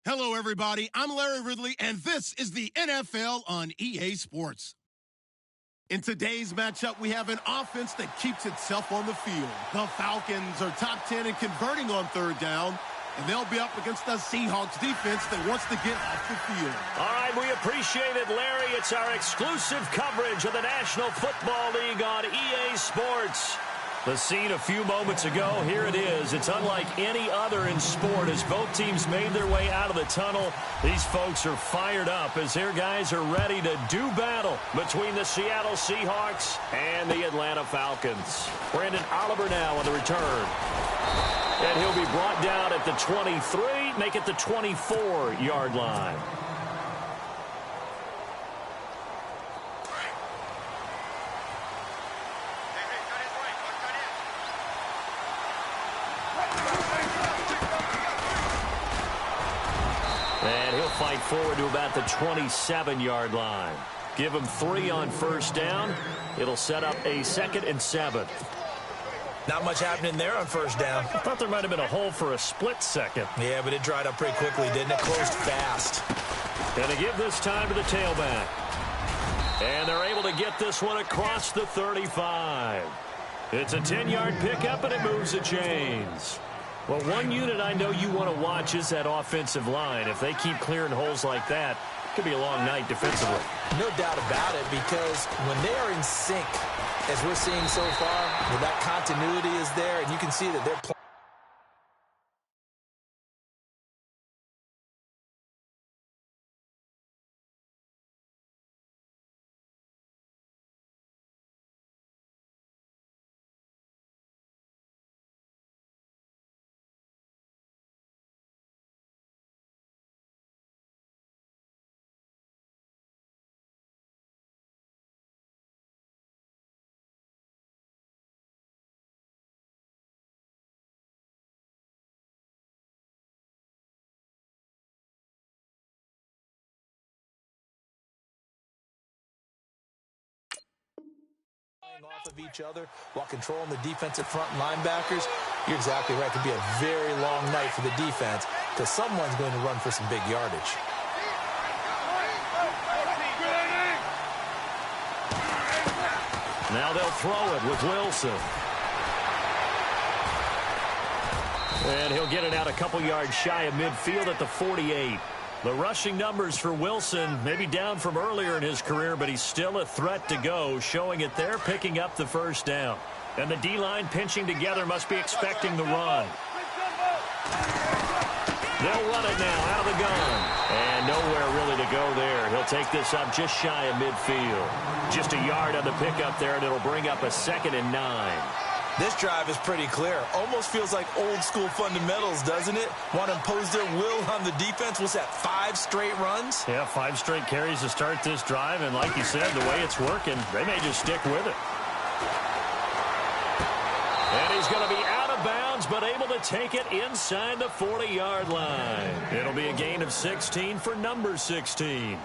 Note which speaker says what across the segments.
Speaker 1: Hello, everybody. I'm Larry Ridley, and this is the NFL on EA Sports. In today's matchup, we have an offense that keeps itself on the field. The Falcons are top 10 in converting on third down, and they'll be up against the Seahawks defense that wants to get off the field.
Speaker 2: All right, we appreciate it, Larry. It's our exclusive coverage of the National Football League on EA Sports. The scene a few moments ago, here it is. It's unlike any other in sport as both teams made their way out of the tunnel. These folks are fired up as their guys are ready to do battle between the Seattle Seahawks and the Atlanta Falcons. Brandon Oliver now on the return. And he'll be brought down at the 23, make it the 24-yard line. And he'll fight forward to about the 27-yard line. Give him 3 on first down. It'll set up a 2nd and 7.
Speaker 3: Not much happening there on first down.
Speaker 2: I thought there might have been a hole for a split second.
Speaker 3: Yeah, but it dried up pretty quickly, didn't it? Closed fast.
Speaker 2: And to give this time to the tailback. And they're able to get this one across the 35. It's a 10-yard pickup, and it moves the chains. Well, one unit I know you want to watch is that offensive line. If they keep clearing holes like that, it could be a long night defensively.
Speaker 3: No doubt about it, because when they are in sync, as we're seeing so far, where that continuity is there, and you can see that they're playing. Off of each other while controlling the defensive front linebackers. You're exactly right. It could be a very long night for the defense because someone's going to run for some big yardage.
Speaker 2: Now they'll throw it with Wilson. And he'll get it out a couple yards shy of midfield at the 48. The rushing numbers for Wilson may be down from earlier in his career, but he's still a threat to go, showing it there, picking up the first down. And the D-line pinching together must be expecting the run. They'll run it now out of the gun. And nowhere really to go there. He'll take this up just shy of midfield. Just a yard on the pickup there, and it'll bring up a 2nd and 9.
Speaker 3: This drive is pretty clear. Almost feels like old-school fundamentals, doesn't it? Want to impose their will on the defense. What's that, 5 straight runs?
Speaker 2: Yeah, 5 straight carries to start this drive, and like you said, the way it's working, they may just stick with it. And he's going to be out of bounds, but able to take it inside the 40-yard line. It'll be a gain of 16 for number 16.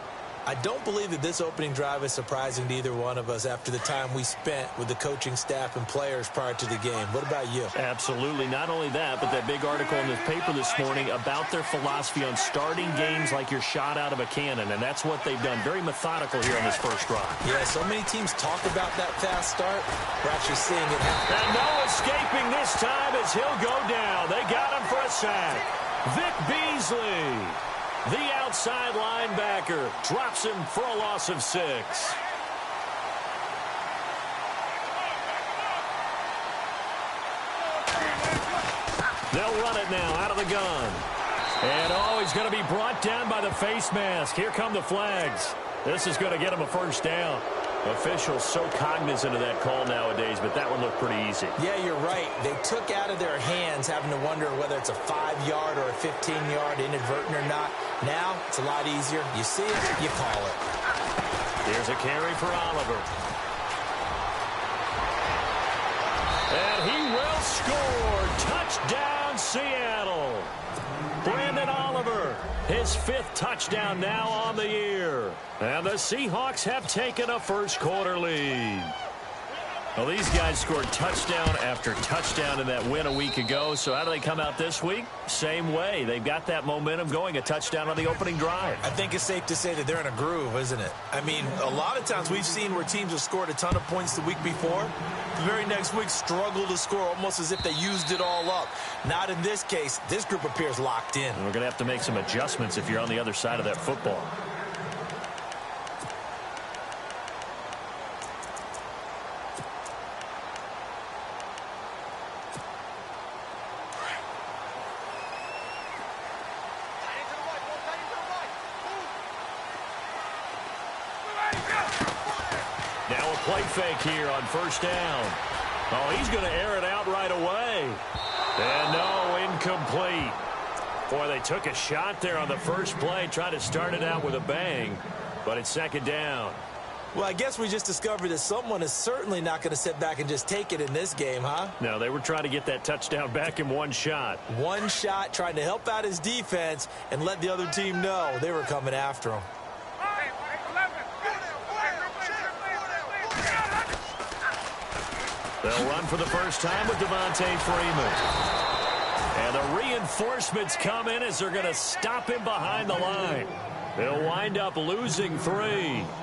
Speaker 3: I don't believe that this opening drive is surprising to either one of us after the time we spent with the coaching staff and players prior to the game. What about you?
Speaker 2: Absolutely. Not only that, but that big article in the paper this morning about their philosophy on starting games like you're shot out of a cannon, and that's what they've done. Very methodical here on this first drive.
Speaker 3: Yeah, so many teams talk about that fast start. We're actually seeing it happen.
Speaker 2: And no escaping this time as he'll go down. They got him for a sack. Vic Beasley, the outside linebacker, drops him for a loss of 6. They'll run it now out of the gun. And, he's going to be brought down by the face mask. Here come the flags. This is going to get him a first down. Officials so cognizant of that call nowadays, but that one looked pretty easy.
Speaker 3: Yeah, you're right. They took out of their hands having to wonder whether it's a 5-yard or a 15-yard inadvertent or not. Now, it's a lot easier. You see it, you call it.
Speaker 2: Here's a carry for Oliver. And he will score. Touchdown, Seattle. Brandon Oliver, his 5th touchdown now on the year. And the Seahawks have taken a first-quarter lead. Well, these guys scored touchdown after touchdown in that win a week ago. So how do they come out this week? Same way. They've got that momentum going, a touchdown on the opening drive.
Speaker 3: I think it's safe to say that they're in a groove, isn't it? I mean, a lot of times we've seen where teams have scored a ton of points the week before. The very next week struggle to score almost as if they used it all up. Not in this case. This group appears locked in.
Speaker 2: And we're going to have to make some adjustments if you're on the other side of that football. Now a play fake here on first down. Oh, he's going to air it out right away. And no, incomplete. Boy, they took a shot there on the first play, tried to start it out with a bang, but it's second down.
Speaker 3: Well, I guess we just discovered that someone is certainly not going to sit back and just take it in this game, huh?
Speaker 2: No, they were trying to get that touchdown back in one shot.
Speaker 3: One shot, trying to help out his defense and let the other team know they were coming after him.
Speaker 2: They'll run for the first time with Devontae Freeman. And the reinforcements come in as they're going to stop him behind the line. They'll wind up losing 3.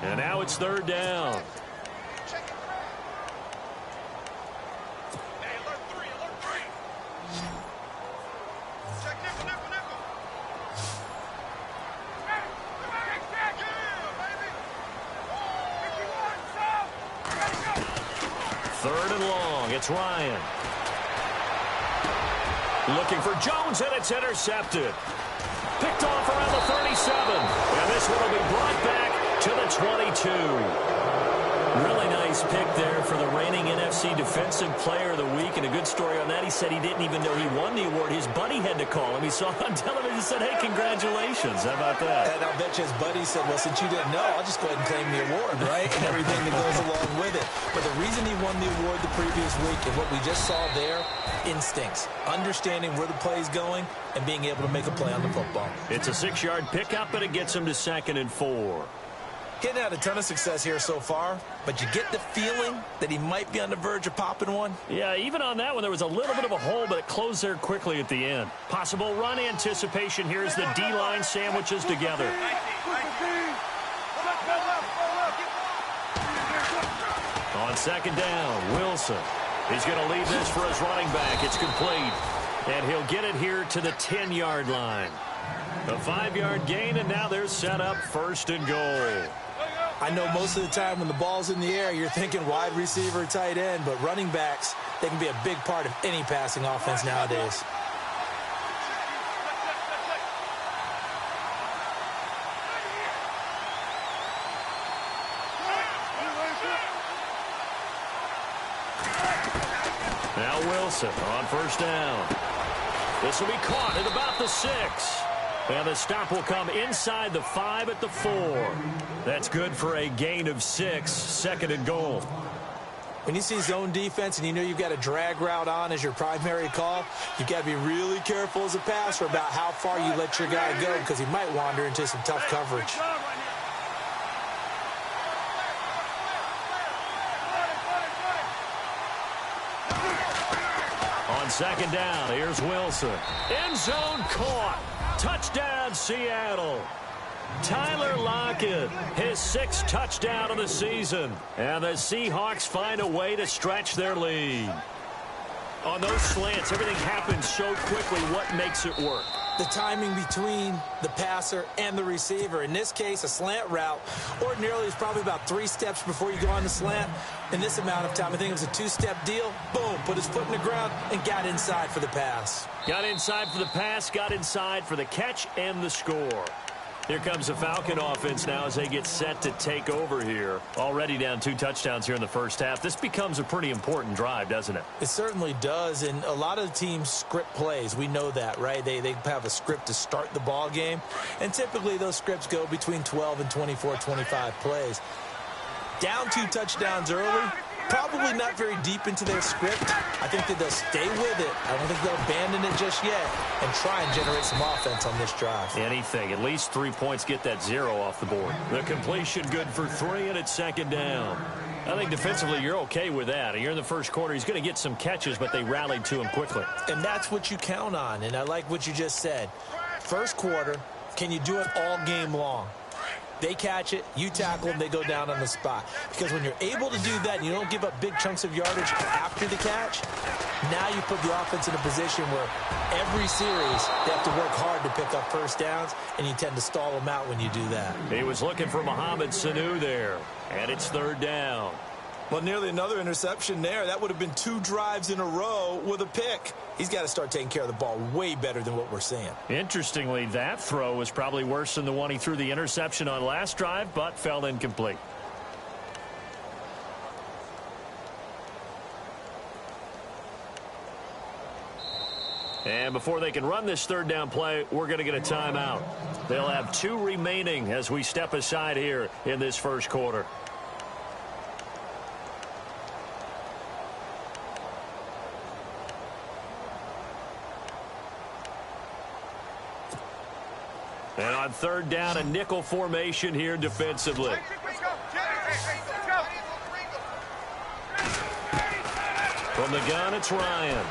Speaker 2: And now it's third down. Third and long. It's Ryan. Looking for Jones, and it's intercepted. Picked off around the 37. And this one will be brought back to the 22. Really nice pick there for the reigning NFC Defensive Player of the Week. And a good story on that. He said he didn't even know he won the award. His buddy had to call him. He saw it on television and said, hey, congratulations. How about that?
Speaker 3: And I'll bet you his buddy said, well, since you didn't know, I'll just go ahead and claim the award, right? And everything that goes along with it. But the reason he won the award the previous week and what we just saw there, instincts, understanding where the play is going and being able to make a play on the football.
Speaker 2: It's a 6-yard pickup, but it gets him to 2nd and 4.
Speaker 3: Getting had a ton of success here so far, but you get the feeling that he might be on the verge of popping one.
Speaker 2: Yeah, even on that one, there was a little bit of a hole, but it closed there quickly at the end. Possible run anticipation here as the D-line sandwiches together. On second down, Wilson. He's going to leave this for his running back. It's complete. And he'll get it here to the 10-yard line. A 5-yard gain, and now they're set up 1st and goal.
Speaker 3: I know most of the time when the ball's in the air, you're thinking wide receiver, tight end, but running backs, they can be a big part of any passing offense nowadays.
Speaker 2: Now Wilson on first down. This will be caught at about the 6. And the stop will come inside the 5 at the 4. That's good for a gain of 6, 2nd and goal.
Speaker 3: When you see zone defense and you know you've got a drag route on as your primary call, you've got to be really careful as a passer about how far you let your guy go because he might wander into some tough coverage.
Speaker 2: On second down, here's Wilson. End zone caught. Touchdown, Seattle. Tyler Lockett, his 6th touchdown of the season. And the Seahawks find a way to stretch their lead. On those slants, everything happens so quickly. What makes it work?
Speaker 3: The timing between the passer and the receiver. In this case, a slant route ordinarily is probably about 3 steps before you go on the slant. In this amount of time, I think it was a 2-step deal. Boom, put his foot in the ground and got inside for the pass.
Speaker 2: Got inside for the pass, got inside for the catch and the score. Here comes the Falcon offense now as they get set to take over here. Already down 2 touchdowns here in the first half. This becomes a pretty important drive, doesn't it?
Speaker 3: It certainly does, and a lot of teams script plays. We know that, right? They have a script to start the ball game, and typically those scripts go between 12 and 24, 25 plays. Down 2 touchdowns early, probably not very deep into their script. I think that they'll stay with it. I don't think they'll abandon it just yet and try and generate some offense on this drive.
Speaker 2: Anything. At least 3 points, get that 0 off the board. The completion good for 3, and it's second down. I think defensively you're okay with that. You're in the first quarter. He's going to get some catches, but they rallied to him quickly.
Speaker 3: And that's what you count on, and I like what you just said. First quarter, can you do it all game long? They catch it, you tackle them, they go down on the spot. Because when you're able to do that and you don't give up big chunks of yardage after the catch, now you put the offense in a position where every series they have to work hard to pick up first downs, and you tend to stall them out when you do that.
Speaker 2: He was looking for Mohamed Sanu there, and it's third down.
Speaker 3: Well, nearly another interception there. That would have been 2 drives in a row with a pick. He's got to start taking care of the ball way better than what we're seeing.
Speaker 2: Interestingly, that throw was probably worse than the one he threw the interception on last drive, but fell incomplete. And before they can run this third down play, we're going to get a timeout. They'll have 2 remaining as we step aside here in this first quarter. And on third down, a nickel formation here defensively. From the gun, it's Ryan.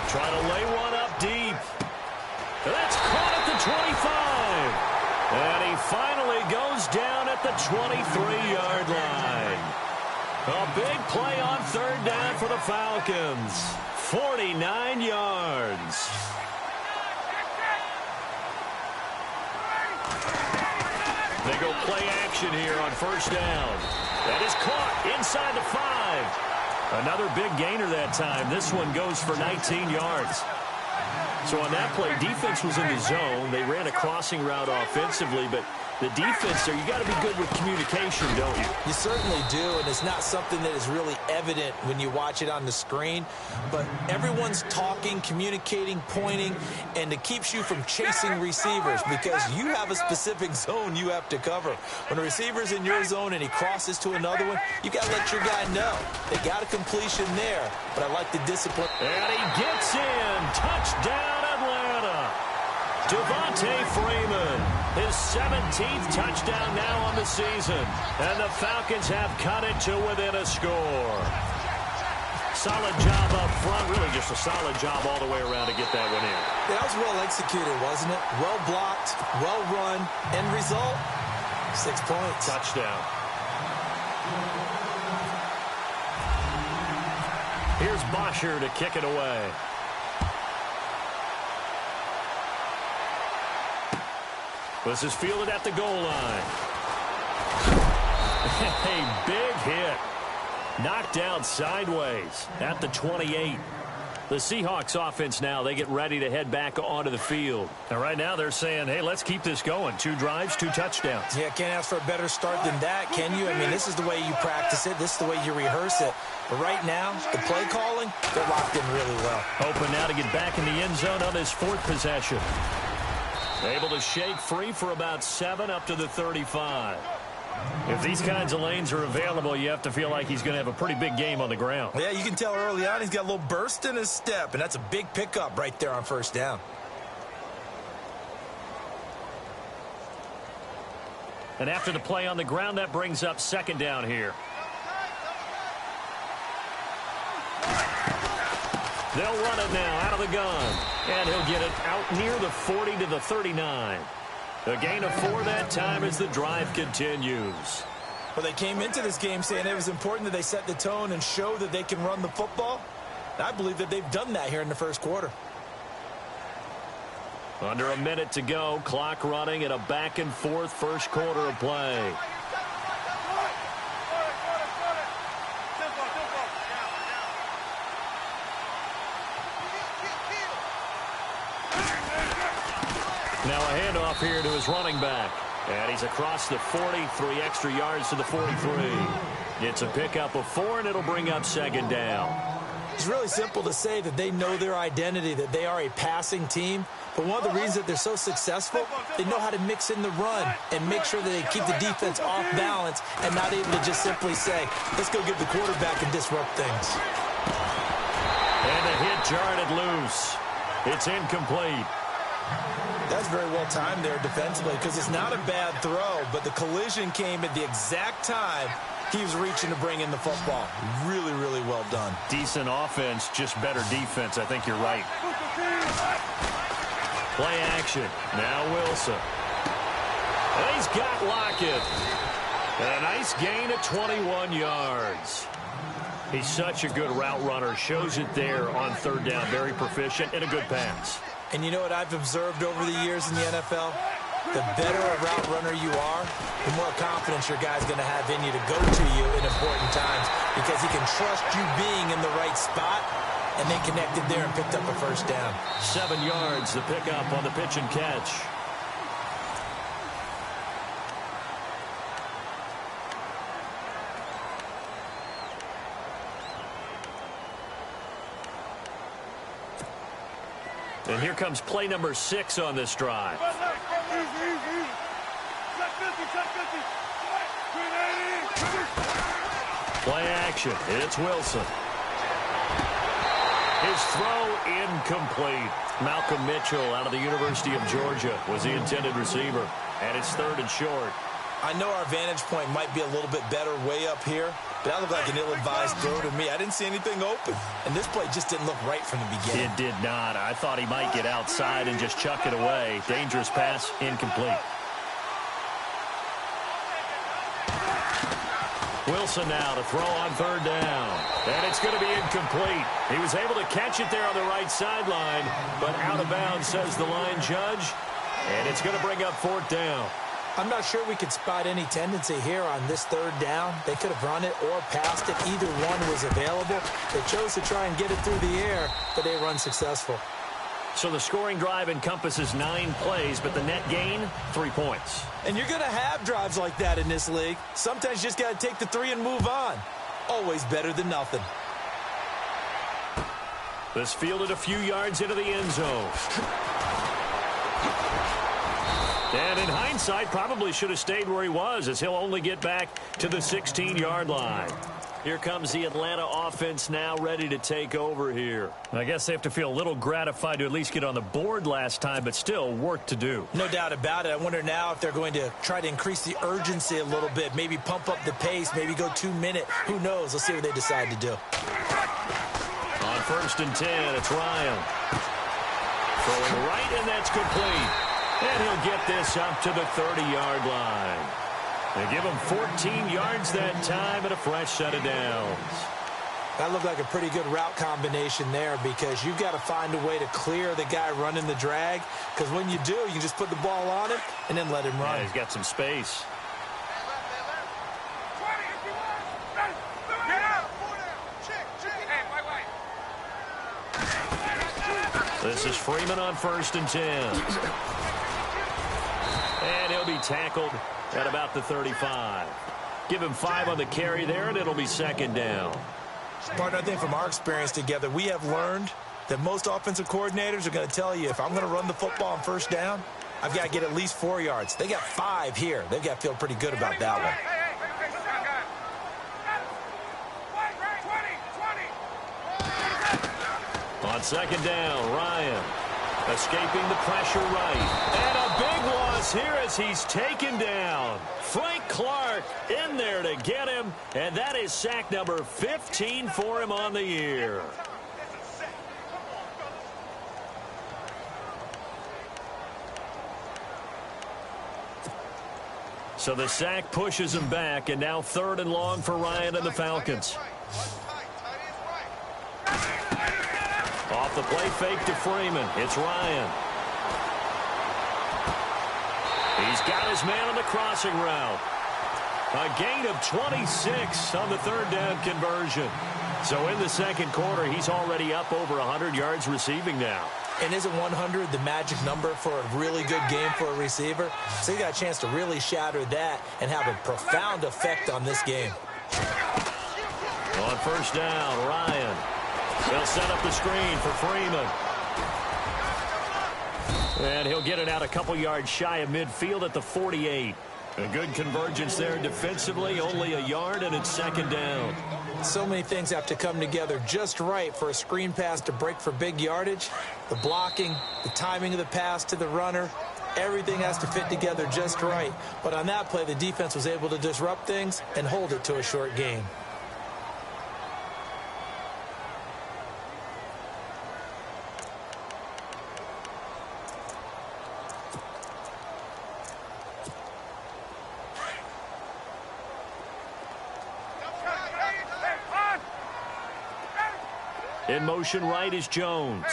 Speaker 2: Trying to lay one up deep. That's caught at the 25. And he finally goes down at the 23-yard line. A big play on third down for the Falcons. 49 yards. They go play action here on first down. That is caught inside the 5. Another big gainer that time. This one goes for 19 yards. So on that play, defense was in the zone. They ran a crossing route offensively, but the defense there, you got to be good with communication, don't you?
Speaker 3: You certainly do, and it's not something that is really evident when you watch it on the screen. But everyone's talking, communicating, pointing, and it keeps you from chasing receivers because you have a specific zone you have to cover. When a receiver's in your zone and he crosses to another one, you got to let your guy know. They got a completion there, but I like the discipline.
Speaker 2: And he gets in. Touchdown, Atlanta. Devontae Freeman, his 17th touchdown now on the season. And the Falcons have cut it to within a score. Solid job up front. Really just a solid job all the way around to get that one in.
Speaker 3: That was well executed, wasn't it? Well blocked, well run. End result, 6 points.
Speaker 2: Touchdown. Here's Bosher to kick it away. This is fielded at the goal line. A big hit. Knocked down sideways at the 28. The Seahawks offense now, they get ready to head back onto the field. And right now they're saying, hey, let's keep this going. 2 drives, 2 touchdowns.
Speaker 3: Yeah, can't ask for a better start than that, can you? I mean, this is the way you practice it. This is the way you rehearse it. But right now, the play calling, they're locked in really well.
Speaker 2: Open now to get back in the end zone on his 4th possession. Able to shake free for about 7 up to the 35. If these kinds of lanes are available, you have to feel like he's going to have a pretty big game on the ground.
Speaker 3: Yeah, you can tell early on he's got a little burst in his step, and that's a big pickup right there on first down.
Speaker 2: And after the play on the ground, that brings up 2nd down here. They'll run it now out of the gun. And he'll get it out near the 40 to the 39. A gain of 4 that time as the drive continues.
Speaker 3: Well, they came into this game saying it was important that they set the tone and show that they can run the football. And I believe that they've done that here in the first quarter.
Speaker 2: Under a minute to go. Clock running at a back-and-forth first quarter of play. Now a handoff here to his running back. And he's across the 40, 3 extra yards to the 43. It's a pickup of 4, and it'll bring up 2nd down.
Speaker 3: It's really simple to say that they know their identity, that they are a passing team. But one of the reasons that they're so successful, they know how to mix in the run and make sure that they keep the defense off balance and not able to just simply say, let's go get the quarterback and disrupt things.
Speaker 2: And the hit jarred it loose. It's incomplete.
Speaker 3: That's very well timed there defensively because it's not a bad throw, but the collision came at the exact time he was reaching to bring in the football. Really, really well done.
Speaker 2: Decent offense, just better defense. I think you're right. Play action. Now Wilson. And he's got Lockett. And a nice gain of 21 yards. He's such a good route runner. Shows it there on third down. Very proficient and a good pass.
Speaker 3: And you know what I've observed over the years in the NFL? The better a route runner you are, the more confidence your guy's going to have in you to go to you in important times because he can trust you being in the right spot, and they connected there and picked up a first down.
Speaker 2: 7 yards, the pickup on the pitch and catch. And here comes play number 6 on this drive. Play action. It's Wilson. His throw incomplete. Malcolm Mitchell out of the University of Georgia was the intended receiver. And it's 3rd and short.
Speaker 3: I know our vantage point might be a little bit better way up here, but that looked like an ill-advised throw to me. I didn't see anything open, and this play just didn't look right from the beginning.
Speaker 2: It did not. I thought he might get outside and just chuck it away. Dangerous pass, incomplete. Wilson now to throw on 3rd down. And it's going to be incomplete. He was able to catch it there on the right sideline, but out of bounds, says the line judge. And it's going to bring up 4th down.
Speaker 3: I'm not sure we could spot any tendency here on this 3rd down. They could have run it or passed it. Either one was available. They chose to try and get it through the air, but they run successful.
Speaker 2: So the scoring drive encompasses 9 plays, but the net gain, 3 points.
Speaker 3: And you're going to have drives like that in this league. Sometimes you just got to take the 3 and move on. Always better than nothing.
Speaker 2: This fielded a few yards into the end zone. And in hindsight, probably should have stayed where he was, as he'll only get back to the 16-yard line. Here comes the Atlanta offense now ready to take over here. I guess they have to feel a little gratified to at least get on the board last time, but still work to do.
Speaker 3: No doubt about it. I wonder now if they're going to try to increase the urgency a little bit, maybe pump up the pace, maybe go 2-minute. Who knows? Let's see what they decide to do.
Speaker 2: On 1st and 10, it's Ryan. Throwing right, and that's complete. And he'll get this up to the 30-yard line. They give him 14 yards that time and a fresh set of downs.
Speaker 3: That looked like a pretty good route combination there because you've got to find a way to clear the guy running the drag, because when you do, you just put the ball on him and then let him run.
Speaker 2: Yeah, he's got some space. This is Freeman on 1st and 10. And he'll be tackled at about the 35. Give him 5 on the carry there, and it'll be 2nd down.
Speaker 3: Partner, I think from our experience together, we have learned that most offensive coordinators are going to tell you, if I'm going to run the football on 1st down, I've got to get at least 4 yards. They got 5 here. They've got to feel pretty good about that one.
Speaker 2: On 2nd down, Ryan escaping the pressure right. And a big loss here as he's taken down. Frank Clark in there to get him, and that is sack number 15 for him on the year. So the sack pushes him back, and now 3rd and long for Ryan and the Falcons. Off the play fake to Freeman. It's Ryan. He's got his man on the crossing route. A gain of 26 on the 3rd down conversion. So in the 2nd quarter, he's already up over 100 yards receiving now.
Speaker 3: And isn't 100 the magic number for a really good game for a receiver? So he got a chance to really shatter that and have a profound effect on this game.
Speaker 2: On 1st down, Ryan. They'll set up the screen for Freeman. And he'll get it out a couple yards shy of midfield at the 48. A good convergence there defensively, only a yard, and it's 2nd down.
Speaker 3: So many things have to come together just right for a screen pass to break for big yardage. The blocking, the timing of the pass to the runner, everything has to fit together just right. But on that play, the defense was able to disrupt things and hold it to a short gain.
Speaker 2: In motion right is Jones.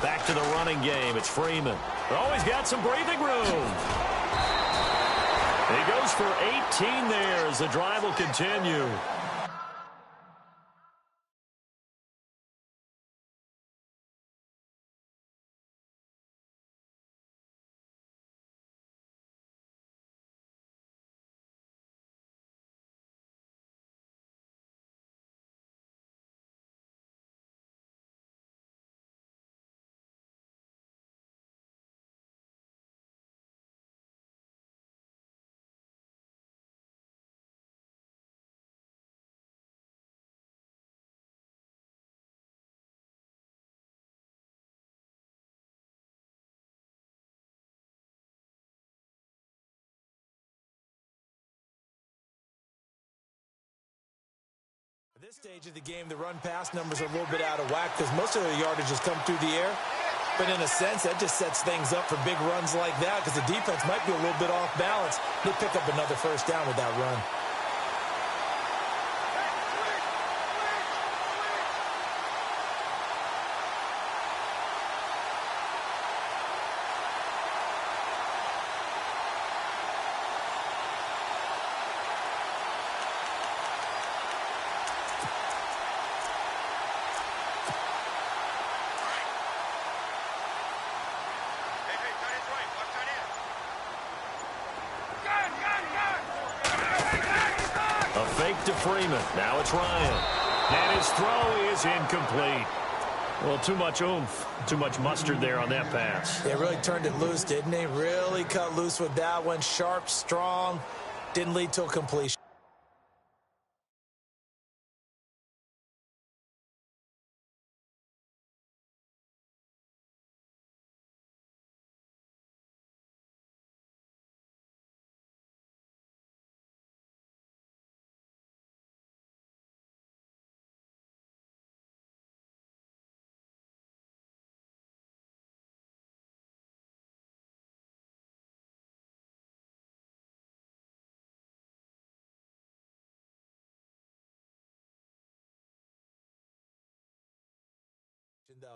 Speaker 2: Back to the running game. It's Freeman. Oh, he's got some breathing room. He goes for 18 there as the drive will continue.
Speaker 3: At this stage of the game, the run-pass numbers are a little bit out of whack because most of the yardage has come through the air. But in a sense, that just sets things up for big runs like that because the defense might be a little bit off balance. They pick up another first down with that run.
Speaker 2: To Freeman. Now it's Ryan. And his throw is incomplete. Well, too much oomph, too much mustard there on that pass.
Speaker 3: They really turned it loose, didn't they? Really cut loose with that one. Sharp, strong. Didn't lead to a completion.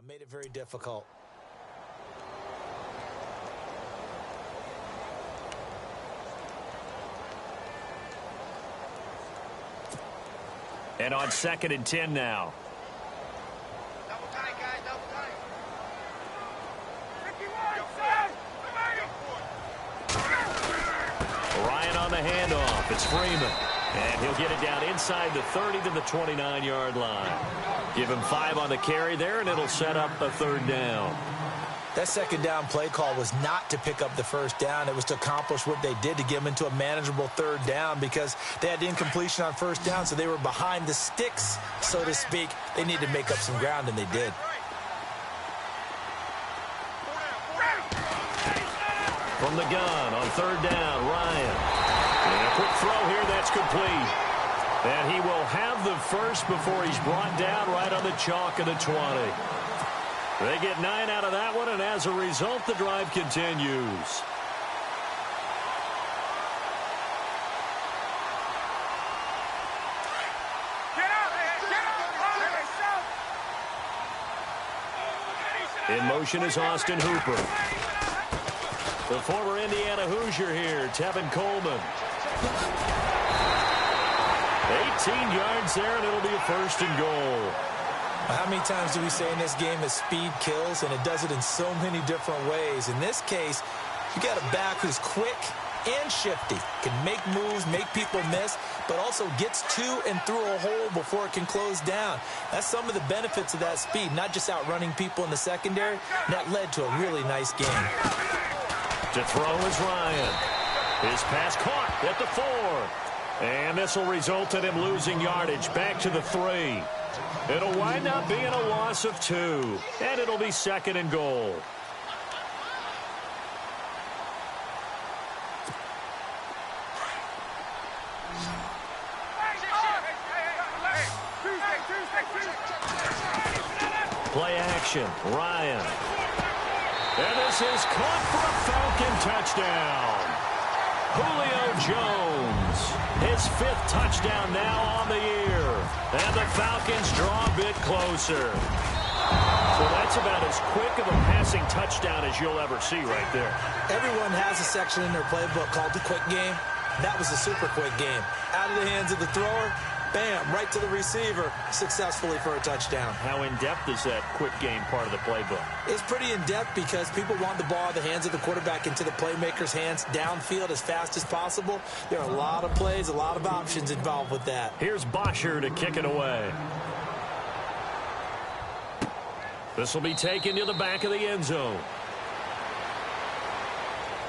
Speaker 3: Made it very difficult.
Speaker 2: And on 2nd and 10 now.
Speaker 4: Double tight, guys, double tight.
Speaker 2: Ryan on the handoff. It's Freeman. And he'll get it down inside the 30 to the 29-yard line. Give him 5 on the carry there, and it'll set up a 3rd down.
Speaker 3: That 2nd down play call was not to pick up the 1st down. It was to accomplish what they did to get them into a manageable 3rd down because they had incompletion on 1st down, so they were behind the sticks, so to speak. They needed to make up some ground, and they did.
Speaker 2: From the gun on 3rd down, Ryan. And a quick throw here, that's complete. And he will have the first before he's brought down right on the chalk of the 20. They get 9 out of that one, and as a result, the drive continues. In motion is Austin Hooper. The former Indiana Hoosier here, Tevin Coleman. 18 yards there, and it'll be a 1st and goal.
Speaker 3: How many times do we say in this game that speed kills, and it does it in so many different ways? In this case, you got a back who's quick and shifty, can make moves, make people miss, but also gets to and through a hole before it can close down. That's some of the benefits of that speed, not just outrunning people in the secondary. And that led to a really nice game.
Speaker 2: To throw is Ryan. His pass caught at the 4. And this will result in him losing yardage back to the 3. It'll wind up being a loss of 2. And it'll be 2nd and goal. Play action. Ryan. And this is caught for a Falcon touchdown. Julio Jones. His 5th touchdown now on the year. And the Falcons draw a bit closer. So that's about as quick of a passing touchdown as you'll ever see right there.
Speaker 3: Everyone has a section in their playbook called the quick game. That was a super quick game. Out of the hands of the thrower, bam, right to the receiver, successfully for a touchdown.
Speaker 2: How in-depth is that quick game part of the playbook?
Speaker 3: It's pretty in-depth because people want the ball in the hands of the quarterback into the playmaker's hands downfield as fast as possible. There are a lot of plays, a lot of options involved with that.
Speaker 2: Here's Bosher to kick it away. This will be taken to the back of the end zone.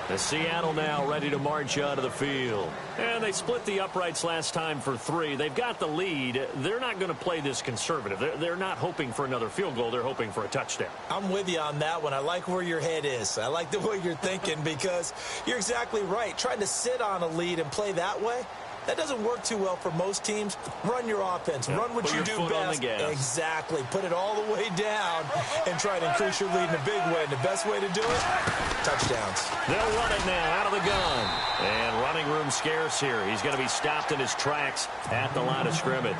Speaker 2: The Seattle now ready to march out of the field. And they split the uprights last time for 3. They've got the lead. They're not going to play this conservative. They're not hoping for another field goal. They're hoping for a touchdown.
Speaker 3: I'm with you on that one. I like where your head is. I like the way you're thinking because you're exactly right. Trying to sit on a lead and play that way, that doesn't work too well for most teams. Run your offense. Run what you do best. Exactly. Put it all the way down and try to increase your lead in a big way. And the best way to do it, touchdowns.
Speaker 2: They'll run it now out of the gun. And running room scarce here. He's going to be stopped in his tracks at the line of scrimmage.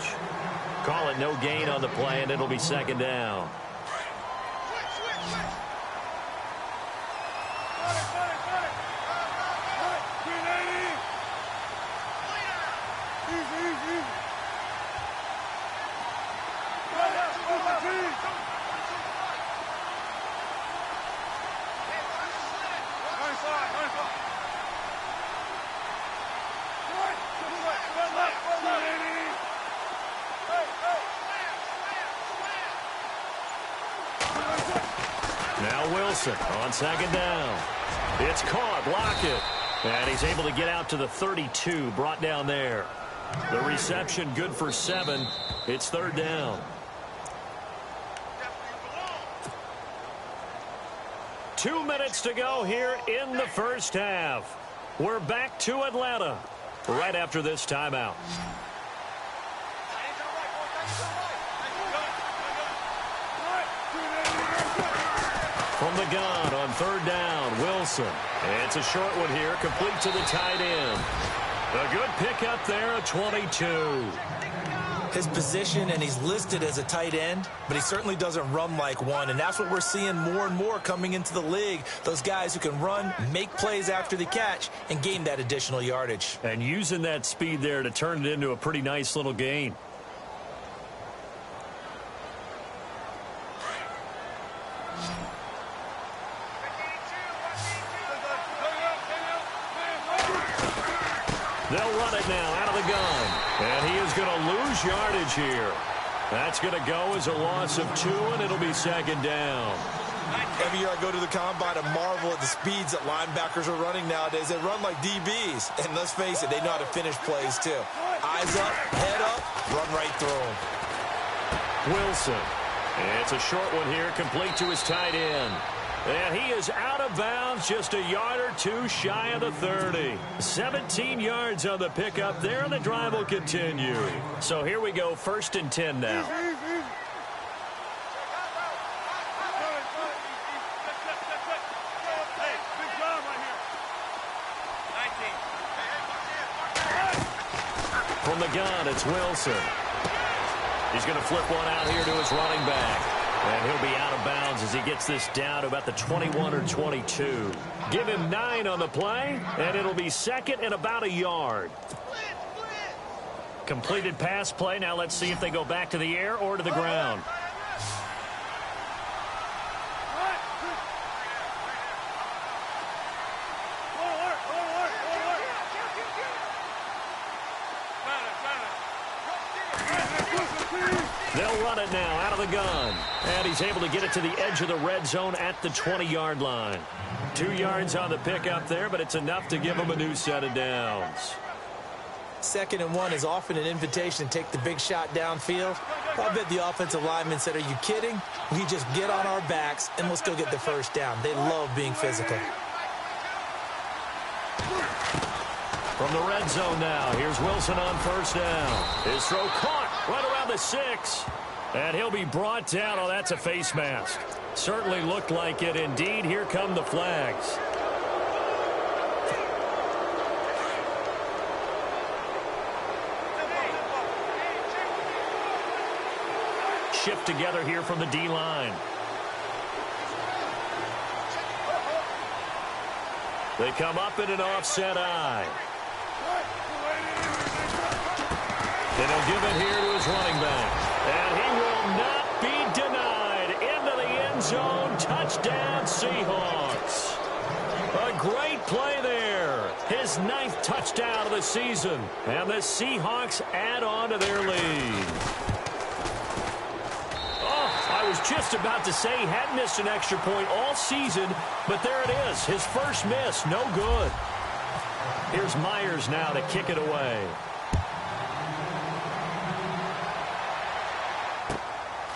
Speaker 2: Call it no gain on the play, and it'll be 2nd down. Now Wilson on 2nd down. It's caught. Lockett. And he's able to get out to the 32. Brought down there. The reception good for 7. It's 3rd down. 2 minutes to go here in the first half. We're back to Atlanta right after this timeout. From the gun on 3rd down, Wilson. It's a short one here, complete to the tight end. A good pickup there at 22.
Speaker 3: His position, and he's listed as a tight end, but he certainly doesn't run like one, and that's what we're seeing more and more coming into the league. Those guys who can run, make plays after the catch, and gain that additional yardage.
Speaker 2: And using that speed there to turn it into a pretty nice little gain. They'll run it now out of the gun. And he is going to lose yardage here. That's going to go as a loss of 2, and it'll be 2nd down.
Speaker 3: Every year I go to the combine and marvel at the speeds that linebackers are running nowadays. They run like DBs. And let's face it, they know how to finish plays too. Eyes up, head up, run right through them.
Speaker 2: Wilson. It's a short one here, complete to his tight end. And he is out of bounds, just a yard or 2 shy of the 30. 17 yards on the pickup there, and the drive will continue. So here we go, 1st and 10 now. From the gun, it's Wilson. He's going to flip one out here to his running back. And he'll be out of bounds as he gets this down to about the 21 or 22. Give him 9 on the play, and it'll be 2nd and about a yard. Completed pass play. Now let's see if they go back to the air or to the ground. They'll run it now out of the gun. And he's able to get it to the edge of the red zone at the 20-yard line. 2 yards on the pickup there, but it's enough to give him a new set of downs.
Speaker 3: 2nd and 1 is often an invitation to take the big shot downfield. I bet the offensive lineman said, are you kidding? We just get on our backs and let's go get the first down. They love being physical.
Speaker 2: From the red zone now, here's Wilson on first down. His throw caught right around the 6. And he'll be brought down. Oh, that's a face mask. Certainly looked like it. Indeed, here come the flags. Shift together here from the D-line. They come up in an offset eye. And he'll give it here to his running back. And he will not be denied. Into the end zone. Touchdown, Seahawks. A great play there. His 9th touchdown of the season. And the Seahawks add on to their lead. I was just about to say he hadn't missed an extra point all season, but there it is. His first miss, no good. Here's Myers now to kick it away.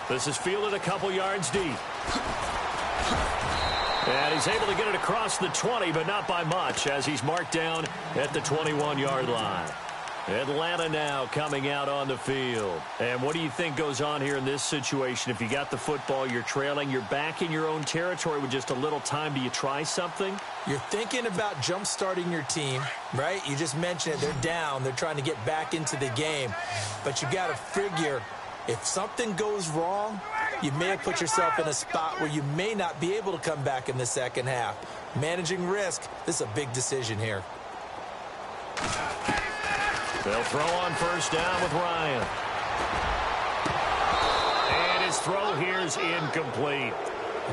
Speaker 2: This is fielded a couple yards deep. And he's able to get it across the 20, but not by much, as he's marked down at the 21-yard line. Atlanta now coming out on the field. And what do you think goes on here in this situation? If you got the football, you're trailing, you're back in your own territory with just a little time. Do you try something?
Speaker 3: You're thinking about jump-starting your team, right? You just mentioned it. They're down. They're trying to get back into the game. But you got to figure, if something goes wrong, you may have put yourself in a spot where you may not be able to come back in the second half. Managing risk, this is a big decision here.
Speaker 2: They'll throw on first down with Ryan. And his throw here's incomplete.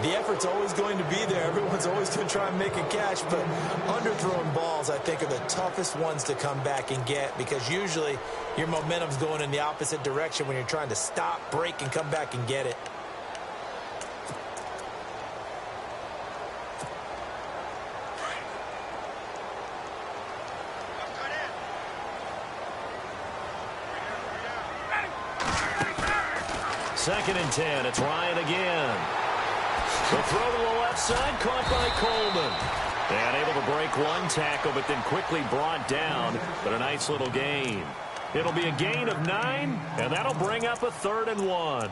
Speaker 3: The effort's always going to be there. Everyone's always going to try and make a catch, but underthrown balls, I think, are the toughest ones to come back and get, because usually your momentum's going in the opposite direction when you're trying to stop, break, and come back and get it.
Speaker 2: Second and 10. It's Ryan again. The throw to the left side, caught by Coleman. And able to break one tackle, but then quickly brought down. But a nice little gain. It'll be a gain of 9, and that'll bring up a 3rd and 1.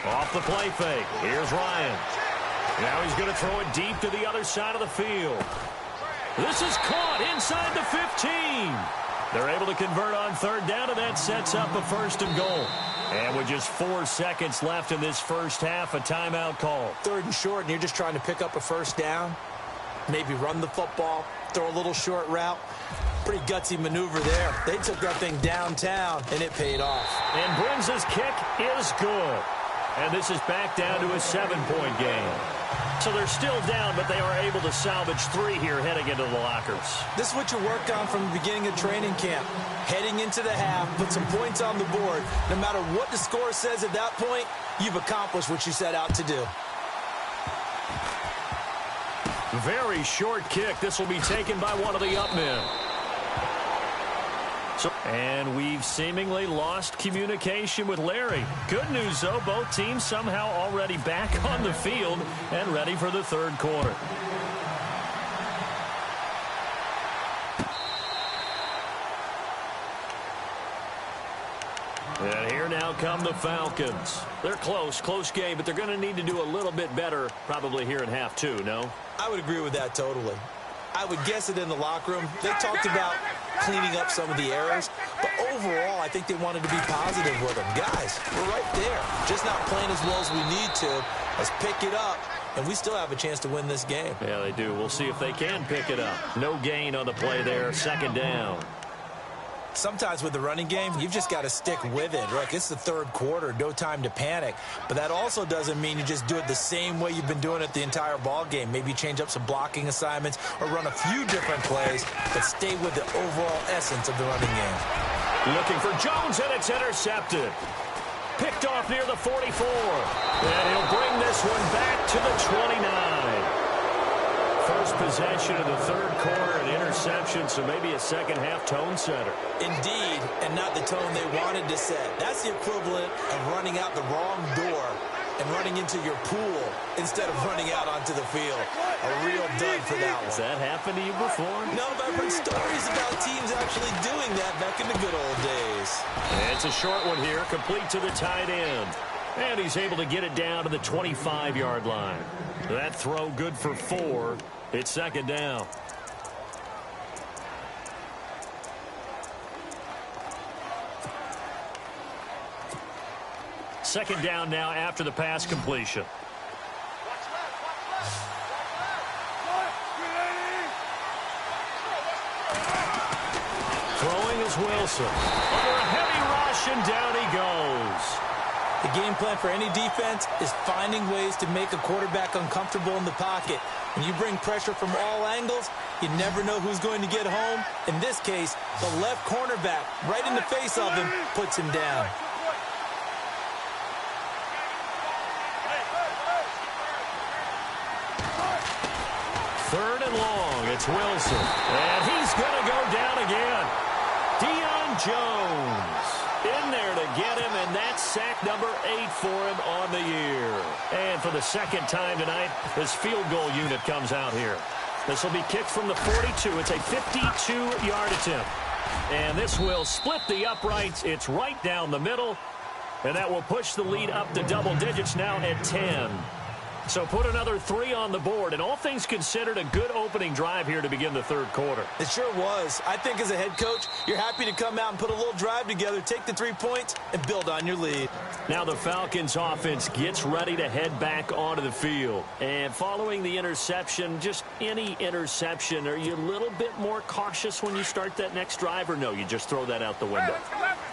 Speaker 2: Off the play fake. Here's Ryan. Now he's going to throw it deep to the other side of the field. This is caught inside the 15. They're able to convert on 3rd down, and that sets up a 1st and goal. And with just 4 seconds left in this first half, a timeout call.
Speaker 3: 3rd and short, and you're just trying to pick up a 1st down. Maybe run the football, throw a little short route. Pretty gutsy maneuver there. They took that thing downtown, and it paid off.
Speaker 2: And Brins' kick is good. And this is back down to a 7-point game. So they're still down, but they are able to salvage 3 here heading into the lockers.
Speaker 3: This is what you work on from the beginning of training camp. Heading into the half, put some points on the board. No matter what the score says at that point, you've accomplished what you set out to do.
Speaker 2: Very short kick. This will be taken by one of the up men. And we've seemingly lost communication with Larry. Good news, though, both teams somehow already back on the field and ready for the 3rd quarter. And here now come the Falcons. They're close game, but they're going to need to do a little bit better probably here in half 2, no?
Speaker 3: I would agree with that totally. I would guess it in the locker room. They talked about cleaning up some of the errors, but overall, I think they wanted to be positive with them. Guys, we're right there. Just not playing as well as we need to. Let's pick it up, and we still have a chance to win this game.
Speaker 2: Yeah, they do. We'll see if they can pick it up. No gain on the play there. 2nd down.
Speaker 3: Sometimes with the running game, you've just got to stick with it. Like, it's the 3rd quarter, no time to panic. But that also doesn't mean you just do it the same way you've been doing it the entire ball game. Maybe change up some blocking assignments or run a few different plays, but stay with the overall essence of the running game.
Speaker 2: Looking for Jones, and it's intercepted. Picked off near the 44. And he'll bring this one back to the 29. First possession of the third quarter, an interception, so maybe a second-half tone setter.
Speaker 3: Indeed, and not the tone they wanted to set. That's the equivalent of running out the wrong door and running into your pool instead of running out onto the field. A real dud for that one.
Speaker 2: Has that happened to you before?
Speaker 3: No, but I've heard stories about teams actually doing that back in the good old days.
Speaker 2: And it's a short one here, complete to the tight end. And he's able to get it down to the 25-yard line. That throw good for 4. It's second down. Second down now after the pass completion. Throwing is Wilson. Under a heavy rush, and down he goes.
Speaker 3: The game plan for any defense is finding ways to make a quarterback uncomfortable in the pocket. When you bring pressure from all angles, you never know who's going to get home. In this case, the left cornerback, right in the face of him, puts him down.
Speaker 2: Third and long, it's Wilson. And he's going to go down again. Jones in there to get him, and that's sack number 8 for him on the year. And for the second time tonight, his field goal unit comes out here. This will be kicked from the 42. It's a 52-yard attempt. And this will split the uprights. It's right down the middle, and that will push the lead up to double digits now at 10. So put another 3 on the board, and all things considered, a good opening drive here to begin the third quarter.
Speaker 3: It sure was. I think as a head coach, you're happy to come out and put a little drive together, take the 3 points, and build on your lead.
Speaker 2: Now the Falcons offense gets ready to head back onto the field. And following the interception, just any interception, are you a little bit more cautious when you start that next drive, or no, you just throw that out the window?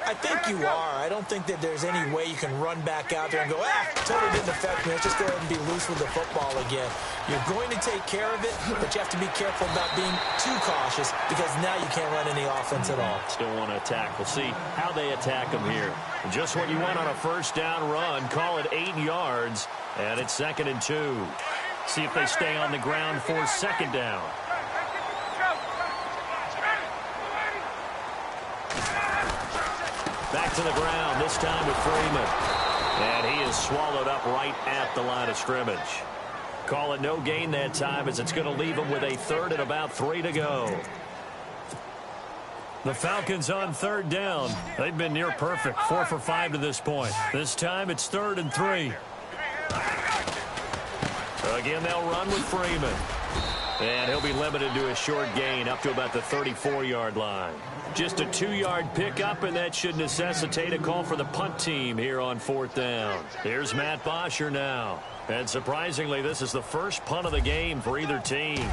Speaker 3: I think you are. I don't think that there's any way you can run back out there and go, totally didn't affect me. Let's just go ahead and be loose with the football again. You're going to take care of it, but you have to be careful about being too cautious because now you can't run any offense at all.
Speaker 2: Still want to attack. We'll see how they attack them here. Just what you want on a first down run. Call it 8 yards, and it's 2nd and 2. See if they stay on the ground for second down. Back to the ground, this time with Freeman. And he is swallowed up right at the line of scrimmage. Call it no gain that time, as it's going to leave him with a 3rd and about 3 to go. The Falcons on 3rd down. They've been near perfect, 4 for 5 to this point. This time it's 3rd and 3. Again, they'll run with Freeman. And he'll be limited to a short gain up to about the 34-yard line. Just a 2-yard pickup, and that should necessitate a call for the punt team here on 4th down. Here's Matt Bosher now. And surprisingly, this is the first punt of the game for either team.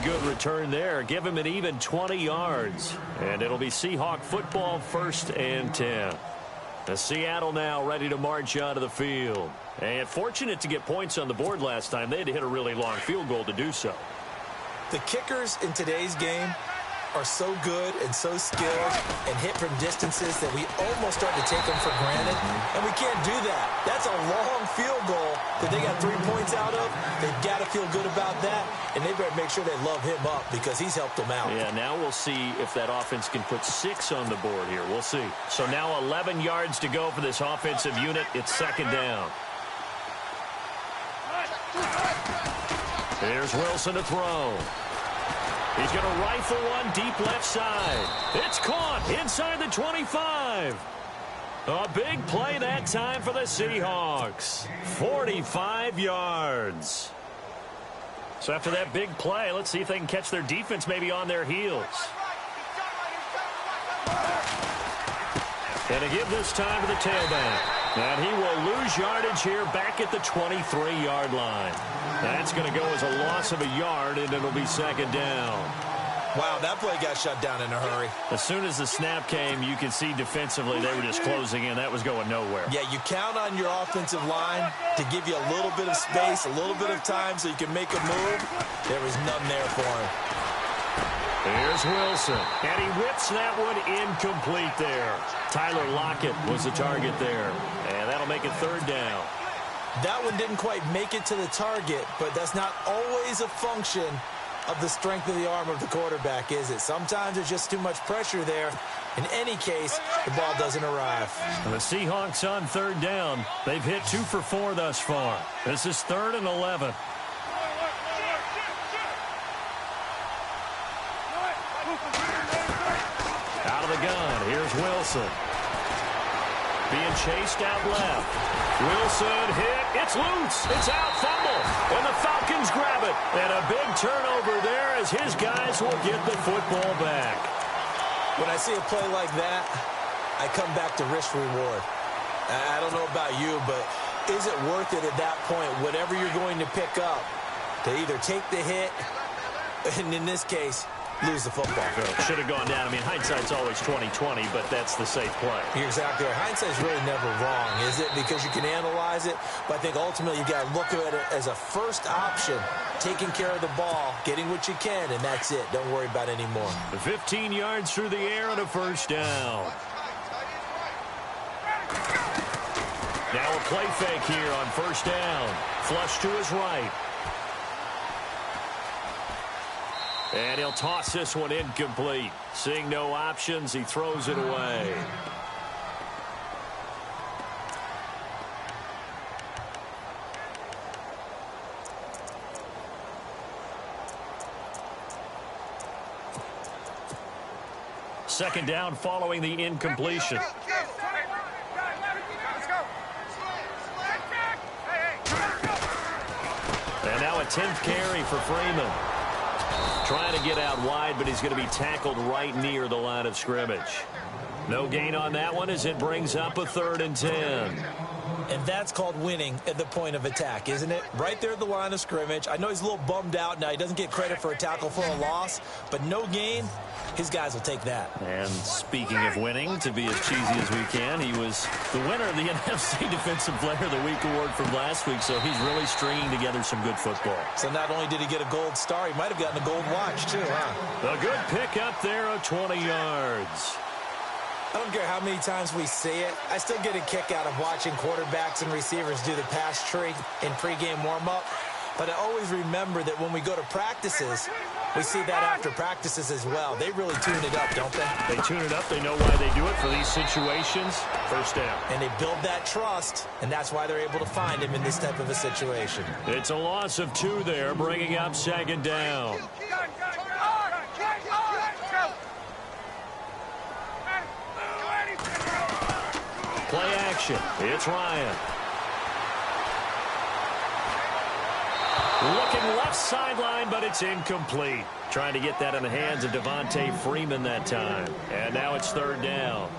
Speaker 2: Good return there. Give him an even 20 yards. And it'll be Seahawk football, 1st and 10. The Seattle now ready to march onto the field. And fortunate to get points on the board last time. They had to hit a really long field goal to do so.
Speaker 3: The kickers in today's game are so good and so skilled and hit from distances that we almost start to take them for granted, and we can't do that. That's a long field goal that they got 3 points out of. They've got to feel good about that, and they better make sure they love him up because he's helped them out.
Speaker 2: Yeah, now we'll see if that offense can put 6 on the board here. We'll see. So now 11 yards to go for this offensive unit. It's 2nd down. Here's Wilson to throw. He's going to rifle one deep left side. It's caught inside the 25. A big play that time for the Seahawks. 45 yards. So after that big play, let's see if they can catch their defense maybe on their heels. And to give this time to the tailback. And he will lose yardage here back at the 23-yard line. That's going to go as a loss of a yard, and it'll be 2nd down.
Speaker 3: Wow, that play got shut down in a hurry.
Speaker 2: As soon as the snap came, you could see defensively they were just closing in. That was going nowhere.
Speaker 3: Yeah, you count on your offensive line to give you a little bit of space, a little bit of time so you can make a move. There was none there for him.
Speaker 2: Here's Wilson, and he whips that one incomplete there. Tyler Lockett was the target there, and that'll make it third down.
Speaker 3: That one didn't quite make it to the target, but that's not always a function of the strength of the arm of the quarterback, is it? Sometimes there's just too much pressure there. In any case, the ball doesn't arrive.
Speaker 2: And the Seahawks on third down. They've hit 2 for 4 thus far. This is 3rd and 11. Out of the gun, here's Wilson. Being chased out left. Wilson hit. It's loose. It's out. Fumble. And the Falcons grab it. And a big turnover there as his guys will get the football back.
Speaker 3: When I see a play like that, I come back to risk reward. I don't know about you, but is it worth it at that point, whatever you're going to pick up, to either take the hit, and in this case, lose the football?
Speaker 2: Should have gone down. I mean, hindsight's always 20/20, but that's the safe play.
Speaker 3: You're exactly right. Hindsight's really never wrong, is it? Because you can analyze it, but I think ultimately you got to look at it as a first option, taking care of the ball, getting what you can, and that's it. Don't worry about any more.
Speaker 2: 15 yards through the air and a first down. Now a play fake here on first down. Flush to his right. And he'll toss this one incomplete. Seeing no options, he throws it away. Second down following the incompletion. And now a 10th carry for Freeman. Trying to get out wide, but he's going to be tackled right near the line of scrimmage. No gain on that one as it brings up a 3rd and 10.
Speaker 3: And that's called winning at the point of attack, isn't it? Right there at the line of scrimmage. I know he's a little bummed out now. He doesn't get credit for a tackle for a loss, but no gain, his guys will take that.
Speaker 2: And speaking of winning, to be as cheesy as we can, he was the winner of the NFC Defensive Player of the Week award from last week, so he's really stringing together some good football.
Speaker 3: So not only did he get a gold star, he might have gotten a gold watch too, huh?
Speaker 2: A good pick up there of 20 yards.
Speaker 3: I don't care how many times we see it. I still get a kick out of watching quarterbacks and receivers do the pass tree in pregame warm-up. But I always remember that when we go to practices, we see that after practices as well. They really tune it up, don't they?
Speaker 2: They tune it up. They know why they do it for these situations. First down.
Speaker 3: And they build that trust, and that's why they're able to find him in this type of a situation.
Speaker 2: It's a loss of 2 there, bringing up 2nd down. Play action. It's Ryan. Looking left sideline, but it's incomplete. Trying to get that in the hands of Devontae Freeman that time. And now it's 3rd down.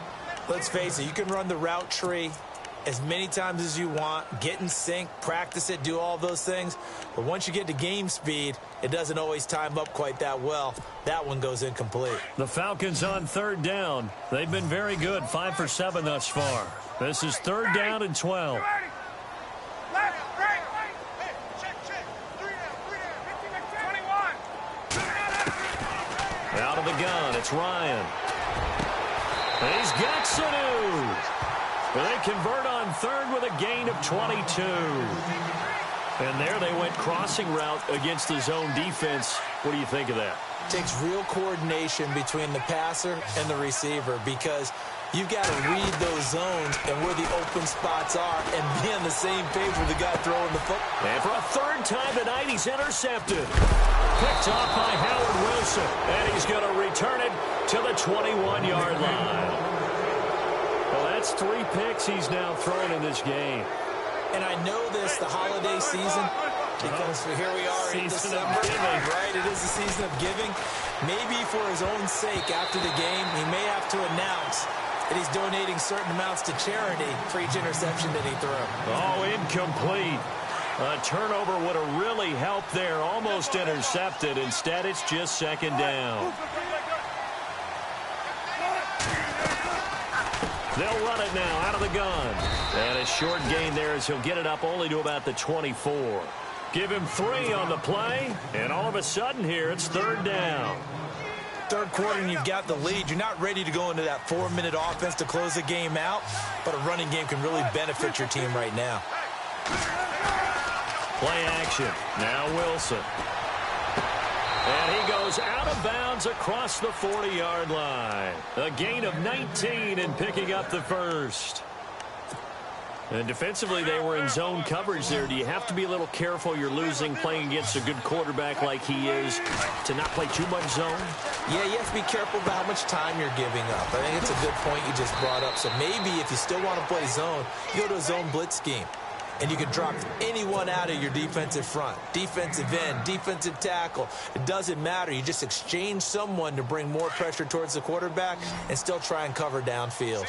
Speaker 3: Let's face it, you can run the route tree as many times as you want, get in sync, practice it, do all those things. But once you get to game speed, it doesn't always time up quite that well. That one goes incomplete.
Speaker 2: The Falcons on 3rd down. They've been very good, 5 for 7 thus far. This is 3rd down and 12. Out of the gun, it's Ryan. He's got Sanu. They convert on 3rd with a gain of 22. And there they went crossing route against the zone defense. What do you think of that?
Speaker 3: Takes real coordination between the passer and the receiver because you've got to read those zones and where the open spots are and be on the same page with the guy throwing the football.
Speaker 2: And for a 3rd time tonight, he's intercepted. Picked off by Howard Wilson. And he's going to return it to the 21-yard line. Well, that's 3 picks he's now thrown in this game.
Speaker 3: And I know this, the holiday season, because here we are in December, right? It is the season of giving. Maybe for his own sake, after the game, he may have to announce that he's donating certain amounts to charity for each interception that he threw.
Speaker 2: Oh, incomplete. A turnover would have really helped there. Almost intercepted. Instead, it's just second down. They'll run it now out of the gun. And a short gain there as he'll get it up only to about the 24. Give him 3 on the play, and all of a sudden here it's third down.
Speaker 3: Third quarter and you've got the lead. You're not ready to go into that 4-minute offense to close the game out, but a running game can really benefit your team right now.
Speaker 2: Play action. Now Wilson. And he goes out of bounds across the 40-yard line. A gain of 19 and picking up the first. And defensively, they were in zone coverage there. Do you have to be a little careful? You're losing playing against a good quarterback like he is to not play too much zone?
Speaker 3: Yeah, you have to be careful about how much time you're giving up. I think it's a good point you just brought up. So maybe if you still want to play zone, you go to a zone blitz scheme. And you can drop anyone out of your defensive front. Defensive end, defensive tackle. It doesn't matter. You just exchange someone to bring more pressure towards the quarterback and still try and cover downfield.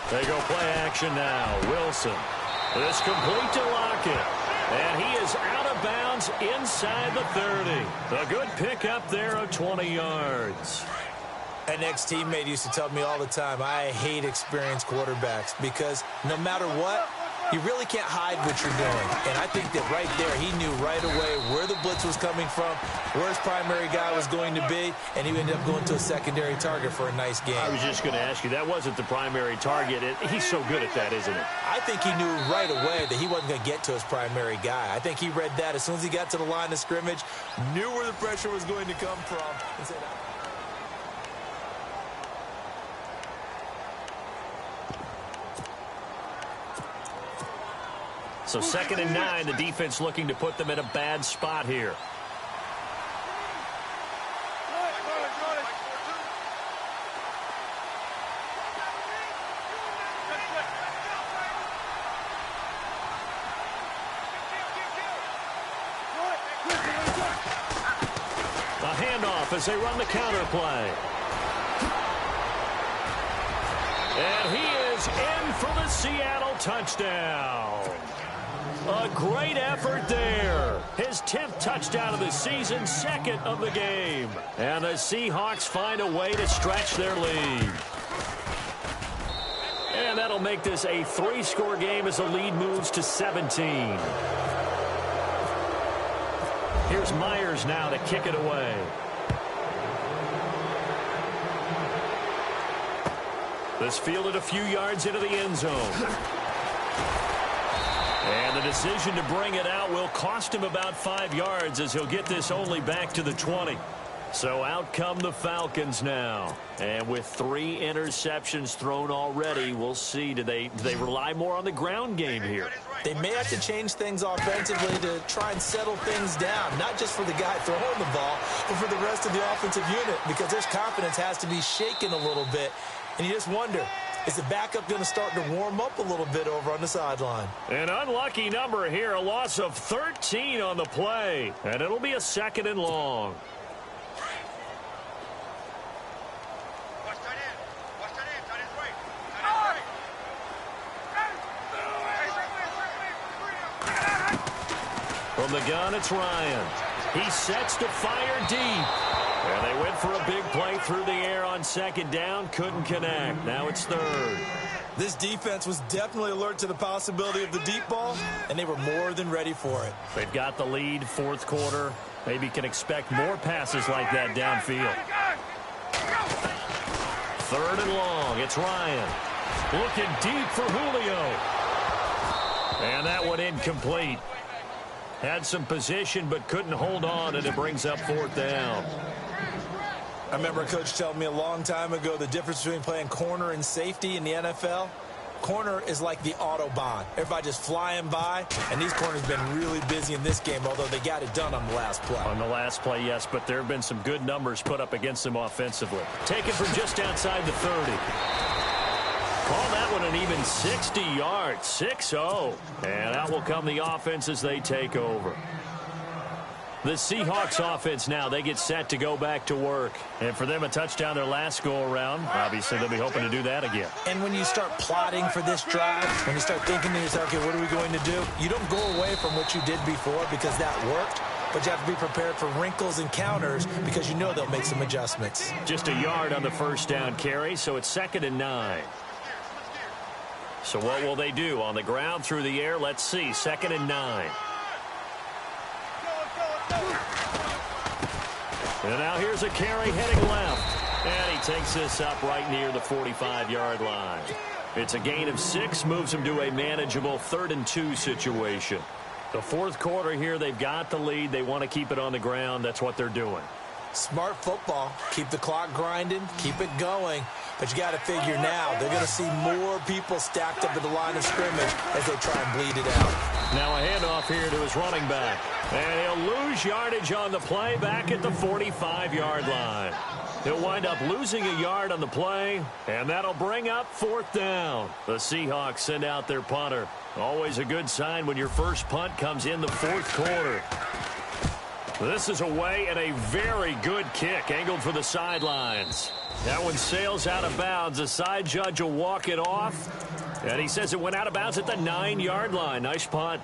Speaker 2: They go play action now. Wilson. This complete to Lockett. And he is out of bounds inside the 30. A good pickup there of 20 yards.
Speaker 3: An ex-teammate used to tell me all the time, I hate experienced quarterbacks because no matter what, you really can't hide what you're doing. And I think that right there, he knew right away where the blitz was coming from, where his primary guy was going to be, and he ended up going to a secondary target for a nice game.
Speaker 2: I was just going to ask you, that wasn't the primary target. He's so good at that, isn't it?
Speaker 3: I think he knew right away that he wasn't going to get to his primary guy. I think he read that as soon as he got to the line of scrimmage, knew where the pressure was going to come from, and said,
Speaker 2: so 2nd and 9, the defense looking to put them in a bad spot here. A handoff as they run the counter play. And he is in for the Seattle touchdown. A great effort there. His 10th touchdown of the season, 2nd of the game. And the Seahawks find a way to stretch their lead. And that'll make this a 3-score game as the lead moves to 17. Here's Myers now to kick it away. This fielded a few yards into the end zone. And the decision to bring it out will cost him about 5 yards as he'll get this only back to the 20. So out come the Falcons now. And with 3 interceptions thrown already, we'll see. Do they rely more on the ground game here?
Speaker 3: They may have to change things offensively to try and settle things down, not just for the guy throwing the ball, but for the rest of the offensive unit, because their confidence has to be shaken a little bit. And you just wonder, is the backup going to start to warm up a little bit over on the sideline?
Speaker 2: An unlucky number here, a loss of 13 on the play. And it'll be a 2nd and long. From the gun, it's Ryan. He sets to fire deep. And they went for a big play through the air on 2nd down. Couldn't connect. Now it's 3rd.
Speaker 3: This defense was definitely alert to the possibility of the deep ball, and they were more than ready for it.
Speaker 2: They've got the lead, 4th quarter. Maybe can expect more passes like that downfield. 3rd and long. It's Ryan. Looking deep for Julio. And that one incomplete. Had some position but couldn't hold on, and it brings up 4th down.
Speaker 3: I remember a coach telling me a long time ago the difference between playing corner and safety in the NFL. Corner is like the Autobahn. Everybody just flying by, and these corners have been really busy in this game, although they got it done on the last play.
Speaker 2: On the last play, yes, but there have been some good numbers put up against them offensively. Taken from just outside the 30. Call that one an even 60 yards, 6-0. And out will come the offense as they take over. The Seahawks offense now, they get set to go back to work. And for them, a touchdown their last go-around. Obviously, they'll be hoping to do that again.
Speaker 3: And when you start plotting for this drive, when you start thinking to yourself, okay, what are we going to do? You don't go away from what you did before because that worked. But you have to be prepared for wrinkles and counters because you know they'll make some adjustments.
Speaker 2: Just a yard on the first down carry, so it's 2nd and 9. So what will they do? On the ground, through the air, let's see. 2nd and 9. And now here's a carry heading left. And he takes this up right near the 45-yard line. It's a gain of 6, moves him to a manageable 3rd and 2 situation. The fourth quarter here, they've got the lead. They want to keep it on the ground. That's what they're doing.
Speaker 3: Smart football. Keep the clock grinding. Keep it going. But you got to figure now they're going to see more people stacked up at the line of scrimmage as they try and bleed it out.
Speaker 2: Now a handoff here to his running back. And he'll lose yardage on the play back at the 45-yard line. He'll wind up losing a yard on the play, and that'll bring up 4th down. The Seahawks send out their punter. Always a good sign when your first punt comes in the 4th quarter. This is away and a very good kick angled for the sidelines. That one sails out of bounds. The side judge will walk it off, and he says it went out of bounds at the 9-yard line. Nice punt.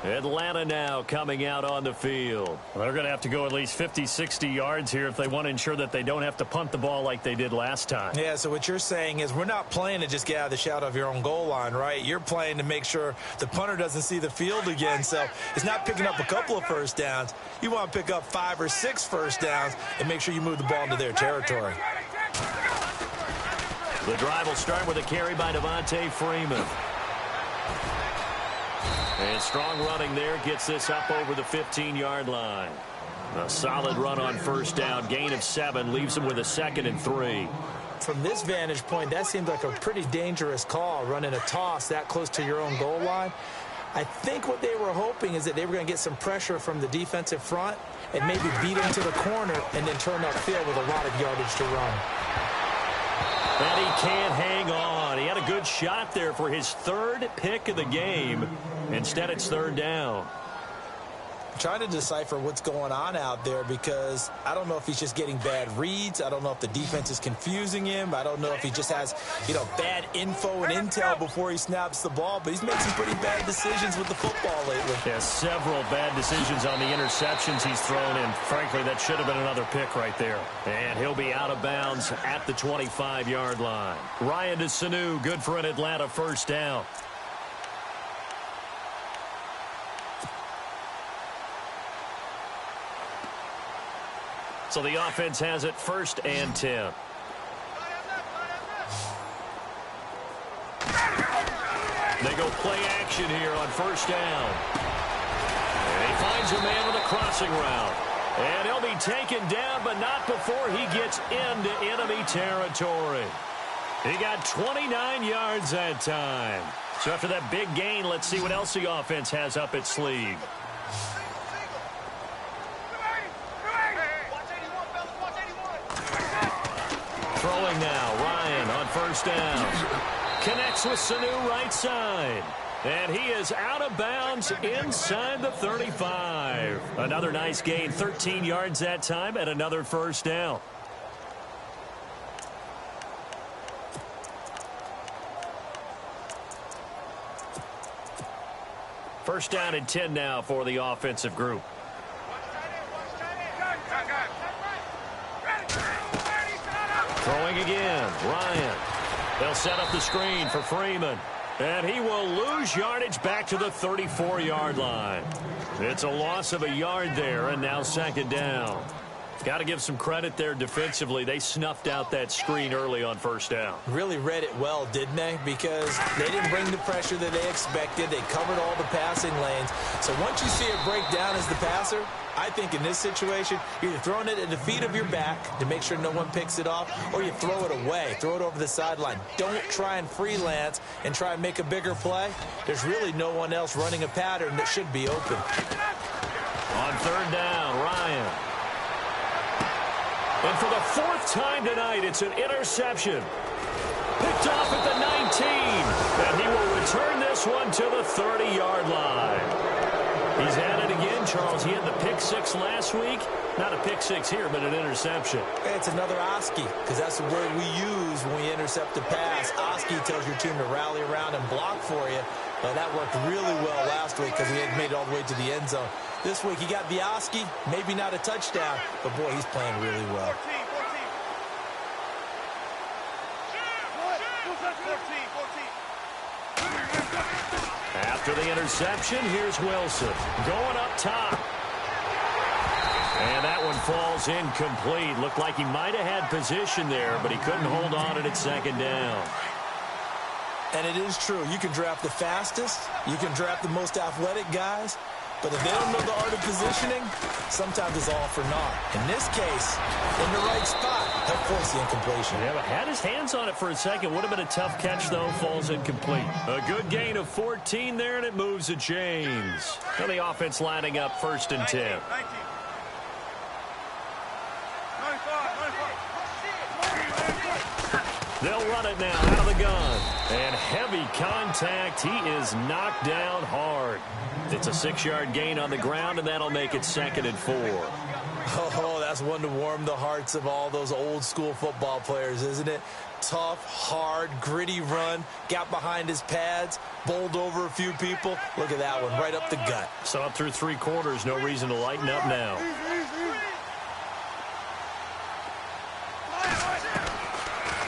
Speaker 2: Atlanta now coming out on the field. Well, they're going to have to go at least 50, 60 yards here if they want to ensure that they don't have to punt the ball like they did last time.
Speaker 3: Yeah, so what you're saying is we're not playing to just get out of the shadow of your own goal line, right? You're playing to make sure the punter doesn't see the field again. So it's not picking up a couple of first downs. You want to pick up 5 or 6 first downs and make sure you move the ball into their territory.
Speaker 2: The drive will start with a carry by Devontae Freeman. And strong running there gets this up over the 15-yard line. A solid run on first down. Gain of 7 leaves him with a 2nd and 3.
Speaker 3: From this vantage point, that seems like a pretty dangerous call, running a toss that close to your own goal line. I think what they were hoping is that they were going to get some pressure from the defensive front and maybe beat him to the corner and then turn upfield with a lot of yardage to run.
Speaker 2: And he can't hang on. He had a good shot there for his 3rd pick of the game. Instead, it's 3rd down.
Speaker 3: I'm trying to decipher what's going on out there because I don't know if he's just getting bad reads. I don't know if the defense is confusing him. I don't know if he just has, bad info and intel before he snaps the ball. But he's made some pretty bad decisions with the football lately.
Speaker 2: Yeah, several bad decisions on the interceptions he's thrown in. Frankly, that should have been another pick right there. And he'll be out of bounds at the 25-yard line. Ryan to Sanu, good for an Atlanta first down. So the offense has it 1st and 10. They go play action here on first down. And he finds a man with a crossing route. And he'll be taken down, but not before he gets into enemy territory. He got 29 yards that time. So after that big gain, let's see what else the offense has up its sleeve. Throwing now, Ryan on first down. Connects with Sanu right side. And he is out of bounds inside the 35. Another nice gain, 13 yards that time, and another first down. First down and 10 now for the offensive group. Throwing again, Ryan. They'll set up the screen for Freeman. And he will lose yardage back to the 34-yard line. It's a loss of a yard there, and now 2nd down. Got to give some credit there defensively. They snuffed out that screen early on first down.
Speaker 3: Really read it well, didn't they? Because they didn't bring the pressure that they expected. They covered all the passing lanes. So once you see it break down as the passer, I think in this situation, you're either throwing it at the feet of your back to make sure no one picks it off, or you throw it away, throw it over the sideline. Don't try and freelance and try and make a bigger play. There's really no one else running a pattern that should be open.
Speaker 2: On 3rd down, Ryan. And for the 4th time tonight, it's an interception. Picked off at the 19. And he will return this one to the 30-yard line. He's at it again, Charles. He had the pick six last week. Not a pick six here, but an interception.
Speaker 3: It's another Oski, because that's the word we use when we intercept a pass. Oski tells your team to rally around and block for you. But that worked really well last week because he had made it all the way to the end zone. This week he got the Oski, maybe not a touchdown, but boy, he's playing really well.
Speaker 4: 14.
Speaker 2: After the interception, here's Wilson going up top. And that one falls incomplete. Looked like he might have had position there, but he couldn't hold on at second down.
Speaker 3: And it is true. You can draft the fastest. You can draft the most athletic guys. But if they don't know the art of positioning, sometimes it's all for naught. In this case, in the right spot, he'll force the incompletion.
Speaker 2: Yeah, but had his hands on it for a second. Would have been a tough catch, though. Falls incomplete. A good gain of 14 there, and it moves the chains. And the offense lining up 1st and 10.
Speaker 4: 19.
Speaker 2: They'll run it now out of the gun. And heavy contact. He is knocked down hard. It's a 6-yard gain on the ground, and that'll make it 2nd and 4.
Speaker 3: Oh, that's one to warm the hearts of all those old-school football players, isn't it? Tough, hard, gritty run. Got behind his pads, bowled over a few people. Look at that one, right up the gut.
Speaker 2: So up through 3 quarters, no reason to lighten up now.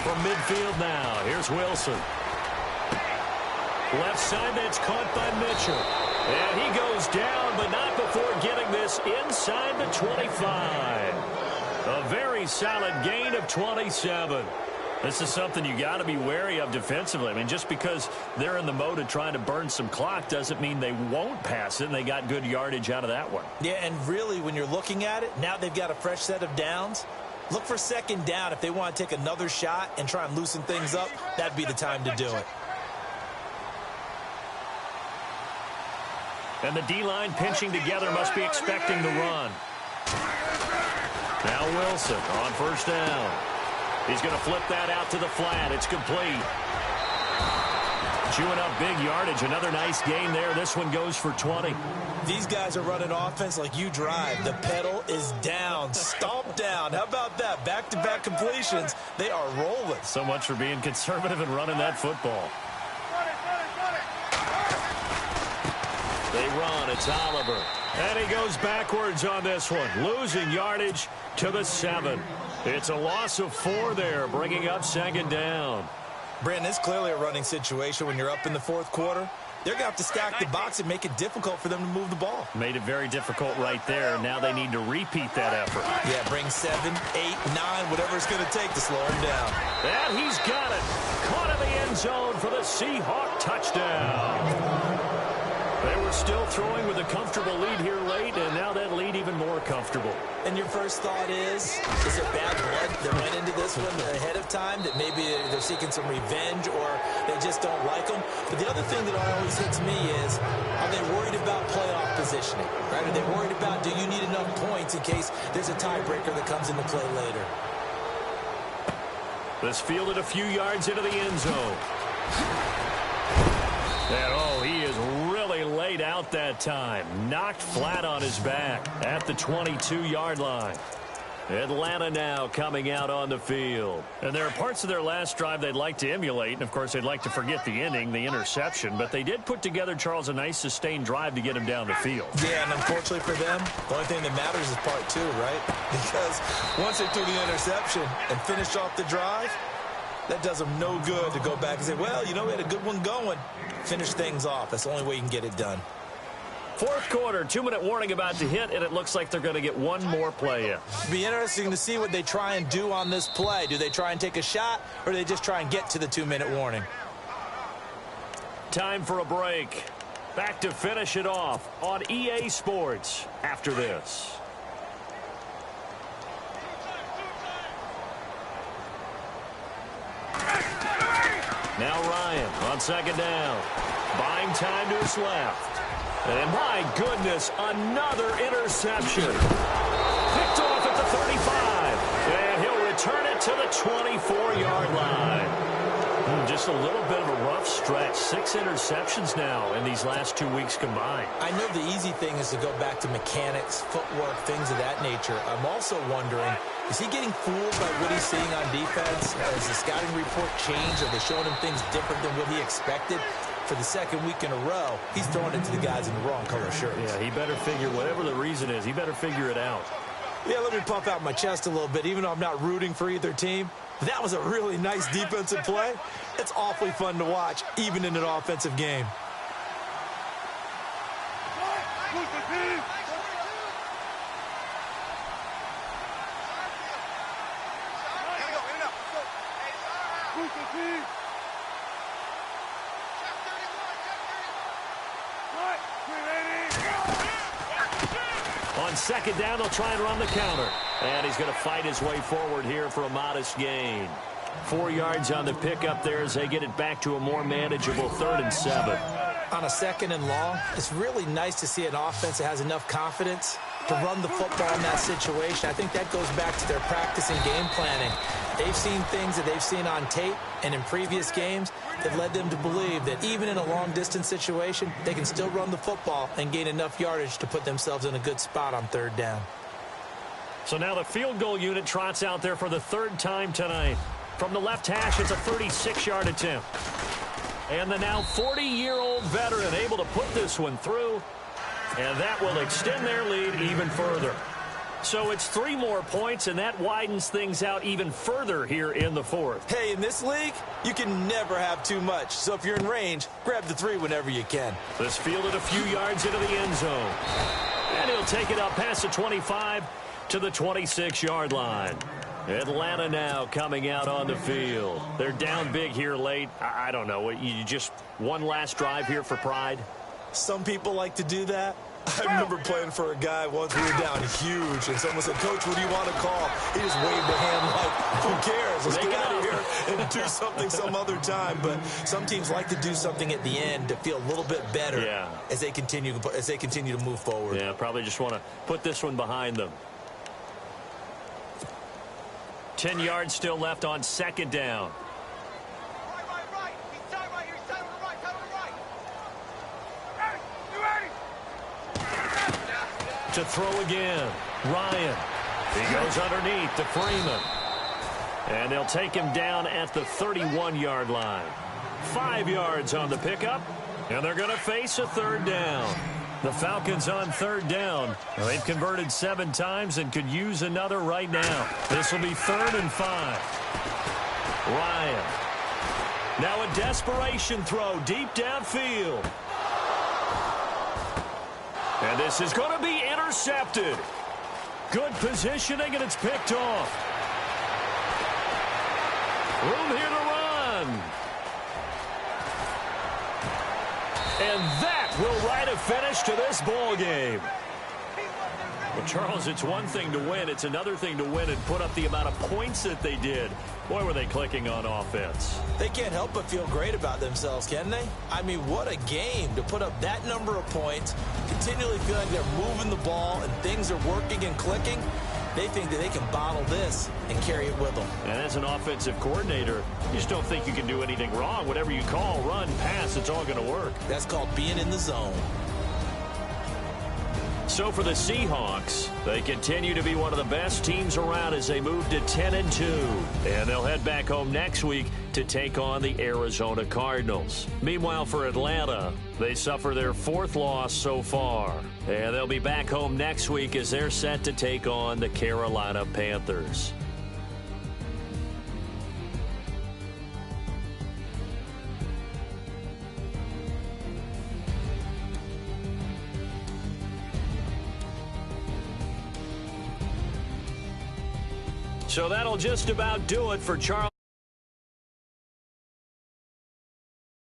Speaker 2: From midfield now, here's Wilson. Left side, that's caught by Mitchell. And he goes down, but not before getting this inside the 25. A very solid gain of 27. This is something you got to be wary of defensively. I mean, just because they're in the mode of trying to burn some clock doesn't mean they won't pass it, and they got good yardage out of that one.
Speaker 3: Yeah, and really, when you're looking at it, now they've got a fresh set of downs. Look for 2nd down. If they want to take another shot and try and loosen things up, that'd be the time to do it.
Speaker 2: And the D-line pinching together must be expecting the run. Now Wilson on 1st down. He's going to flip that out to the flat. It's complete. Chewing up big yardage. Another nice gain there. This one goes for 20.
Speaker 3: These guys are running offense like you drive. The pedal is down. Stomp down. How about that? Back-to-back completions. They are rolling.
Speaker 2: So much for being conservative and running that football. They run. It's Oliver. And he goes backwards on this one. Losing yardage to the 7. It's a loss of 4 there, bringing up 2nd down.
Speaker 3: Brandon, it's clearly a running situation when you're up in the 4th quarter. They're going to have to stack the box and make it difficult for them to move the ball.
Speaker 2: Made it very difficult right there. Now they need to repeat that effort.
Speaker 3: Yeah, bring 7, 8, 9, whatever it's going to take to slow him down.
Speaker 2: And he's got it. Caught in the end zone for the Seahawk touchdown. They were still throwing with a comfortable lead here late, and now that lead even more comfortable.
Speaker 3: And your first thought is it bad blood that went into this one ahead of time, that maybe they're seeking some revenge or they just don't like them? But the other thing that always hits me is, are they worried about playoff positioning? Right? Are they worried about, do you need enough points in case there's a tiebreaker that comes into play later?
Speaker 2: This fielded a few yards into the end zone. And, oh, he is really laid out that time. Knocked flat on his back at the 22-yard line. Atlanta now coming out on the field. And there are parts of their last drive they'd like to emulate. And, of course, they'd like to forget the inning, the interception. But they did put together, Charles, a nice sustained drive to get him down the field.
Speaker 3: Yeah, and unfortunately for them, the only thing that matters is part 2, right? Because once they threw the interception and finished off the drive, that does them no good to go back and say, well, you know, we had a good one going. Finish things off. That's the only way you can get it done.
Speaker 2: 4th quarter, 2-minute warning about to hit, and it looks like they're going to get one more play in.
Speaker 3: It'll be interesting to see what they try and do on this play. Do they try and take a shot, or do they just try and get to the 2-minute warning?
Speaker 2: Time for a break. Back to finish it off on EA Sports after this. Now Ryan on 2nd down. Buying time to his left. And my goodness, another interception. Picked off at the 35. And he'll return it to the 24-yard line. just a little bit of a rough stretch. 6 interceptions now in these last 2 weeks combined.
Speaker 3: I know the easy thing is to go back to mechanics, footwork, things of that nature. I'm also wondering, is he getting fooled by what he's seeing on defense? Has the scouting report changed? Are they showing him things different than what he expected? For the second week in a row, he's throwing it to the guys in the wrong color shirts.
Speaker 2: Yeah, he better figure, whatever the reason is, he better figure it out.
Speaker 3: Yeah, let me puff out my chest a little bit, even though I'm not rooting for either team. That was a really nice defensive play. It's awfully fun to watch, even in an offensive game.
Speaker 2: On second down, they'll try and run the counter. And he's going to fight his way forward here for a modest gain. 4 yards on the pickup there as they get it back to a more manageable 3rd and 7.
Speaker 3: On a 2nd and long, it's really nice to see an offense that has enough confidence to run the football in that situation. I think that goes back to their practice and game planning. They've seen things that they've seen on tape and in previous games that led them to believe that even in a long-distance situation, they can still run the football and gain enough yardage to put themselves in a good spot on 3rd down.
Speaker 2: So now the field goal unit trots out there for the 3rd time tonight. From the left hash, it's a 36-yard attempt. And the now 40-year-old veteran able to put this one through, and that will extend their lead even further. So it's 3 more points, and that widens things out even further here in the 4th.
Speaker 3: Hey, in this league, you can never have too much. So if you're in range, grab the 3 whenever you can.
Speaker 2: This fielded a few yards into the end zone. And he'll take it up past the 25 to the 26-yard line. Atlanta now coming out on the field. They're down big here late. I don't know. You just one last drive here for pride?
Speaker 3: Some people like to do that. I remember playing for a guy once. We were down huge, and someone said, "Coach, what do you want to call?" He just waved a hand like, "Who cares? Let's get out of here and do something some other time." But some teams like to do something at the end to feel a little bit better as they continue to move forward.
Speaker 2: Yeah, probably just want to put this one behind them. 10 yards still left on 2nd down.
Speaker 4: Right. He's tight right here. He's tight on the right. Tight on the right. Hey, you ready?
Speaker 2: To throw again. Ryan. He goes underneath to Freeman. And they'll take him down at the 31-yard line. 5 yards on the pickup. And they're going to face a 3rd down. The Falcons on 3rd down. They've converted 7 times and could use another right now. This will be 3rd and 5. Ryan. Now a desperation throw deep downfield. And this is going to be intercepted. Good positioning, and it's picked off. Room here to run. And that will write a finish to this ball game. Well, Charles, it's one thing to win. It's another thing to win and put up the amount of points that they did. Boy, were they clicking on offense.
Speaker 3: They can't help but feel great about themselves, can they? I mean, what a game to put up that number of points, continually feel like they're moving the ball and things are working and clicking. They think that they can bottle this and carry it with them.
Speaker 2: And as an offensive coordinator, you just don't think you can do anything wrong. Whatever you call, run, pass, it's all going to work.
Speaker 3: That's called being in the zone.
Speaker 2: So for the Seahawks, they continue to be one of the best teams around as they move to 10-2. And they'll head back home next week to take on the Arizona Cardinals. Meanwhile, for Atlanta, they suffer their 4th loss so far. And they'll be back home next week as they're set to take on the Carolina Panthers. So that'll just about do it for Charles.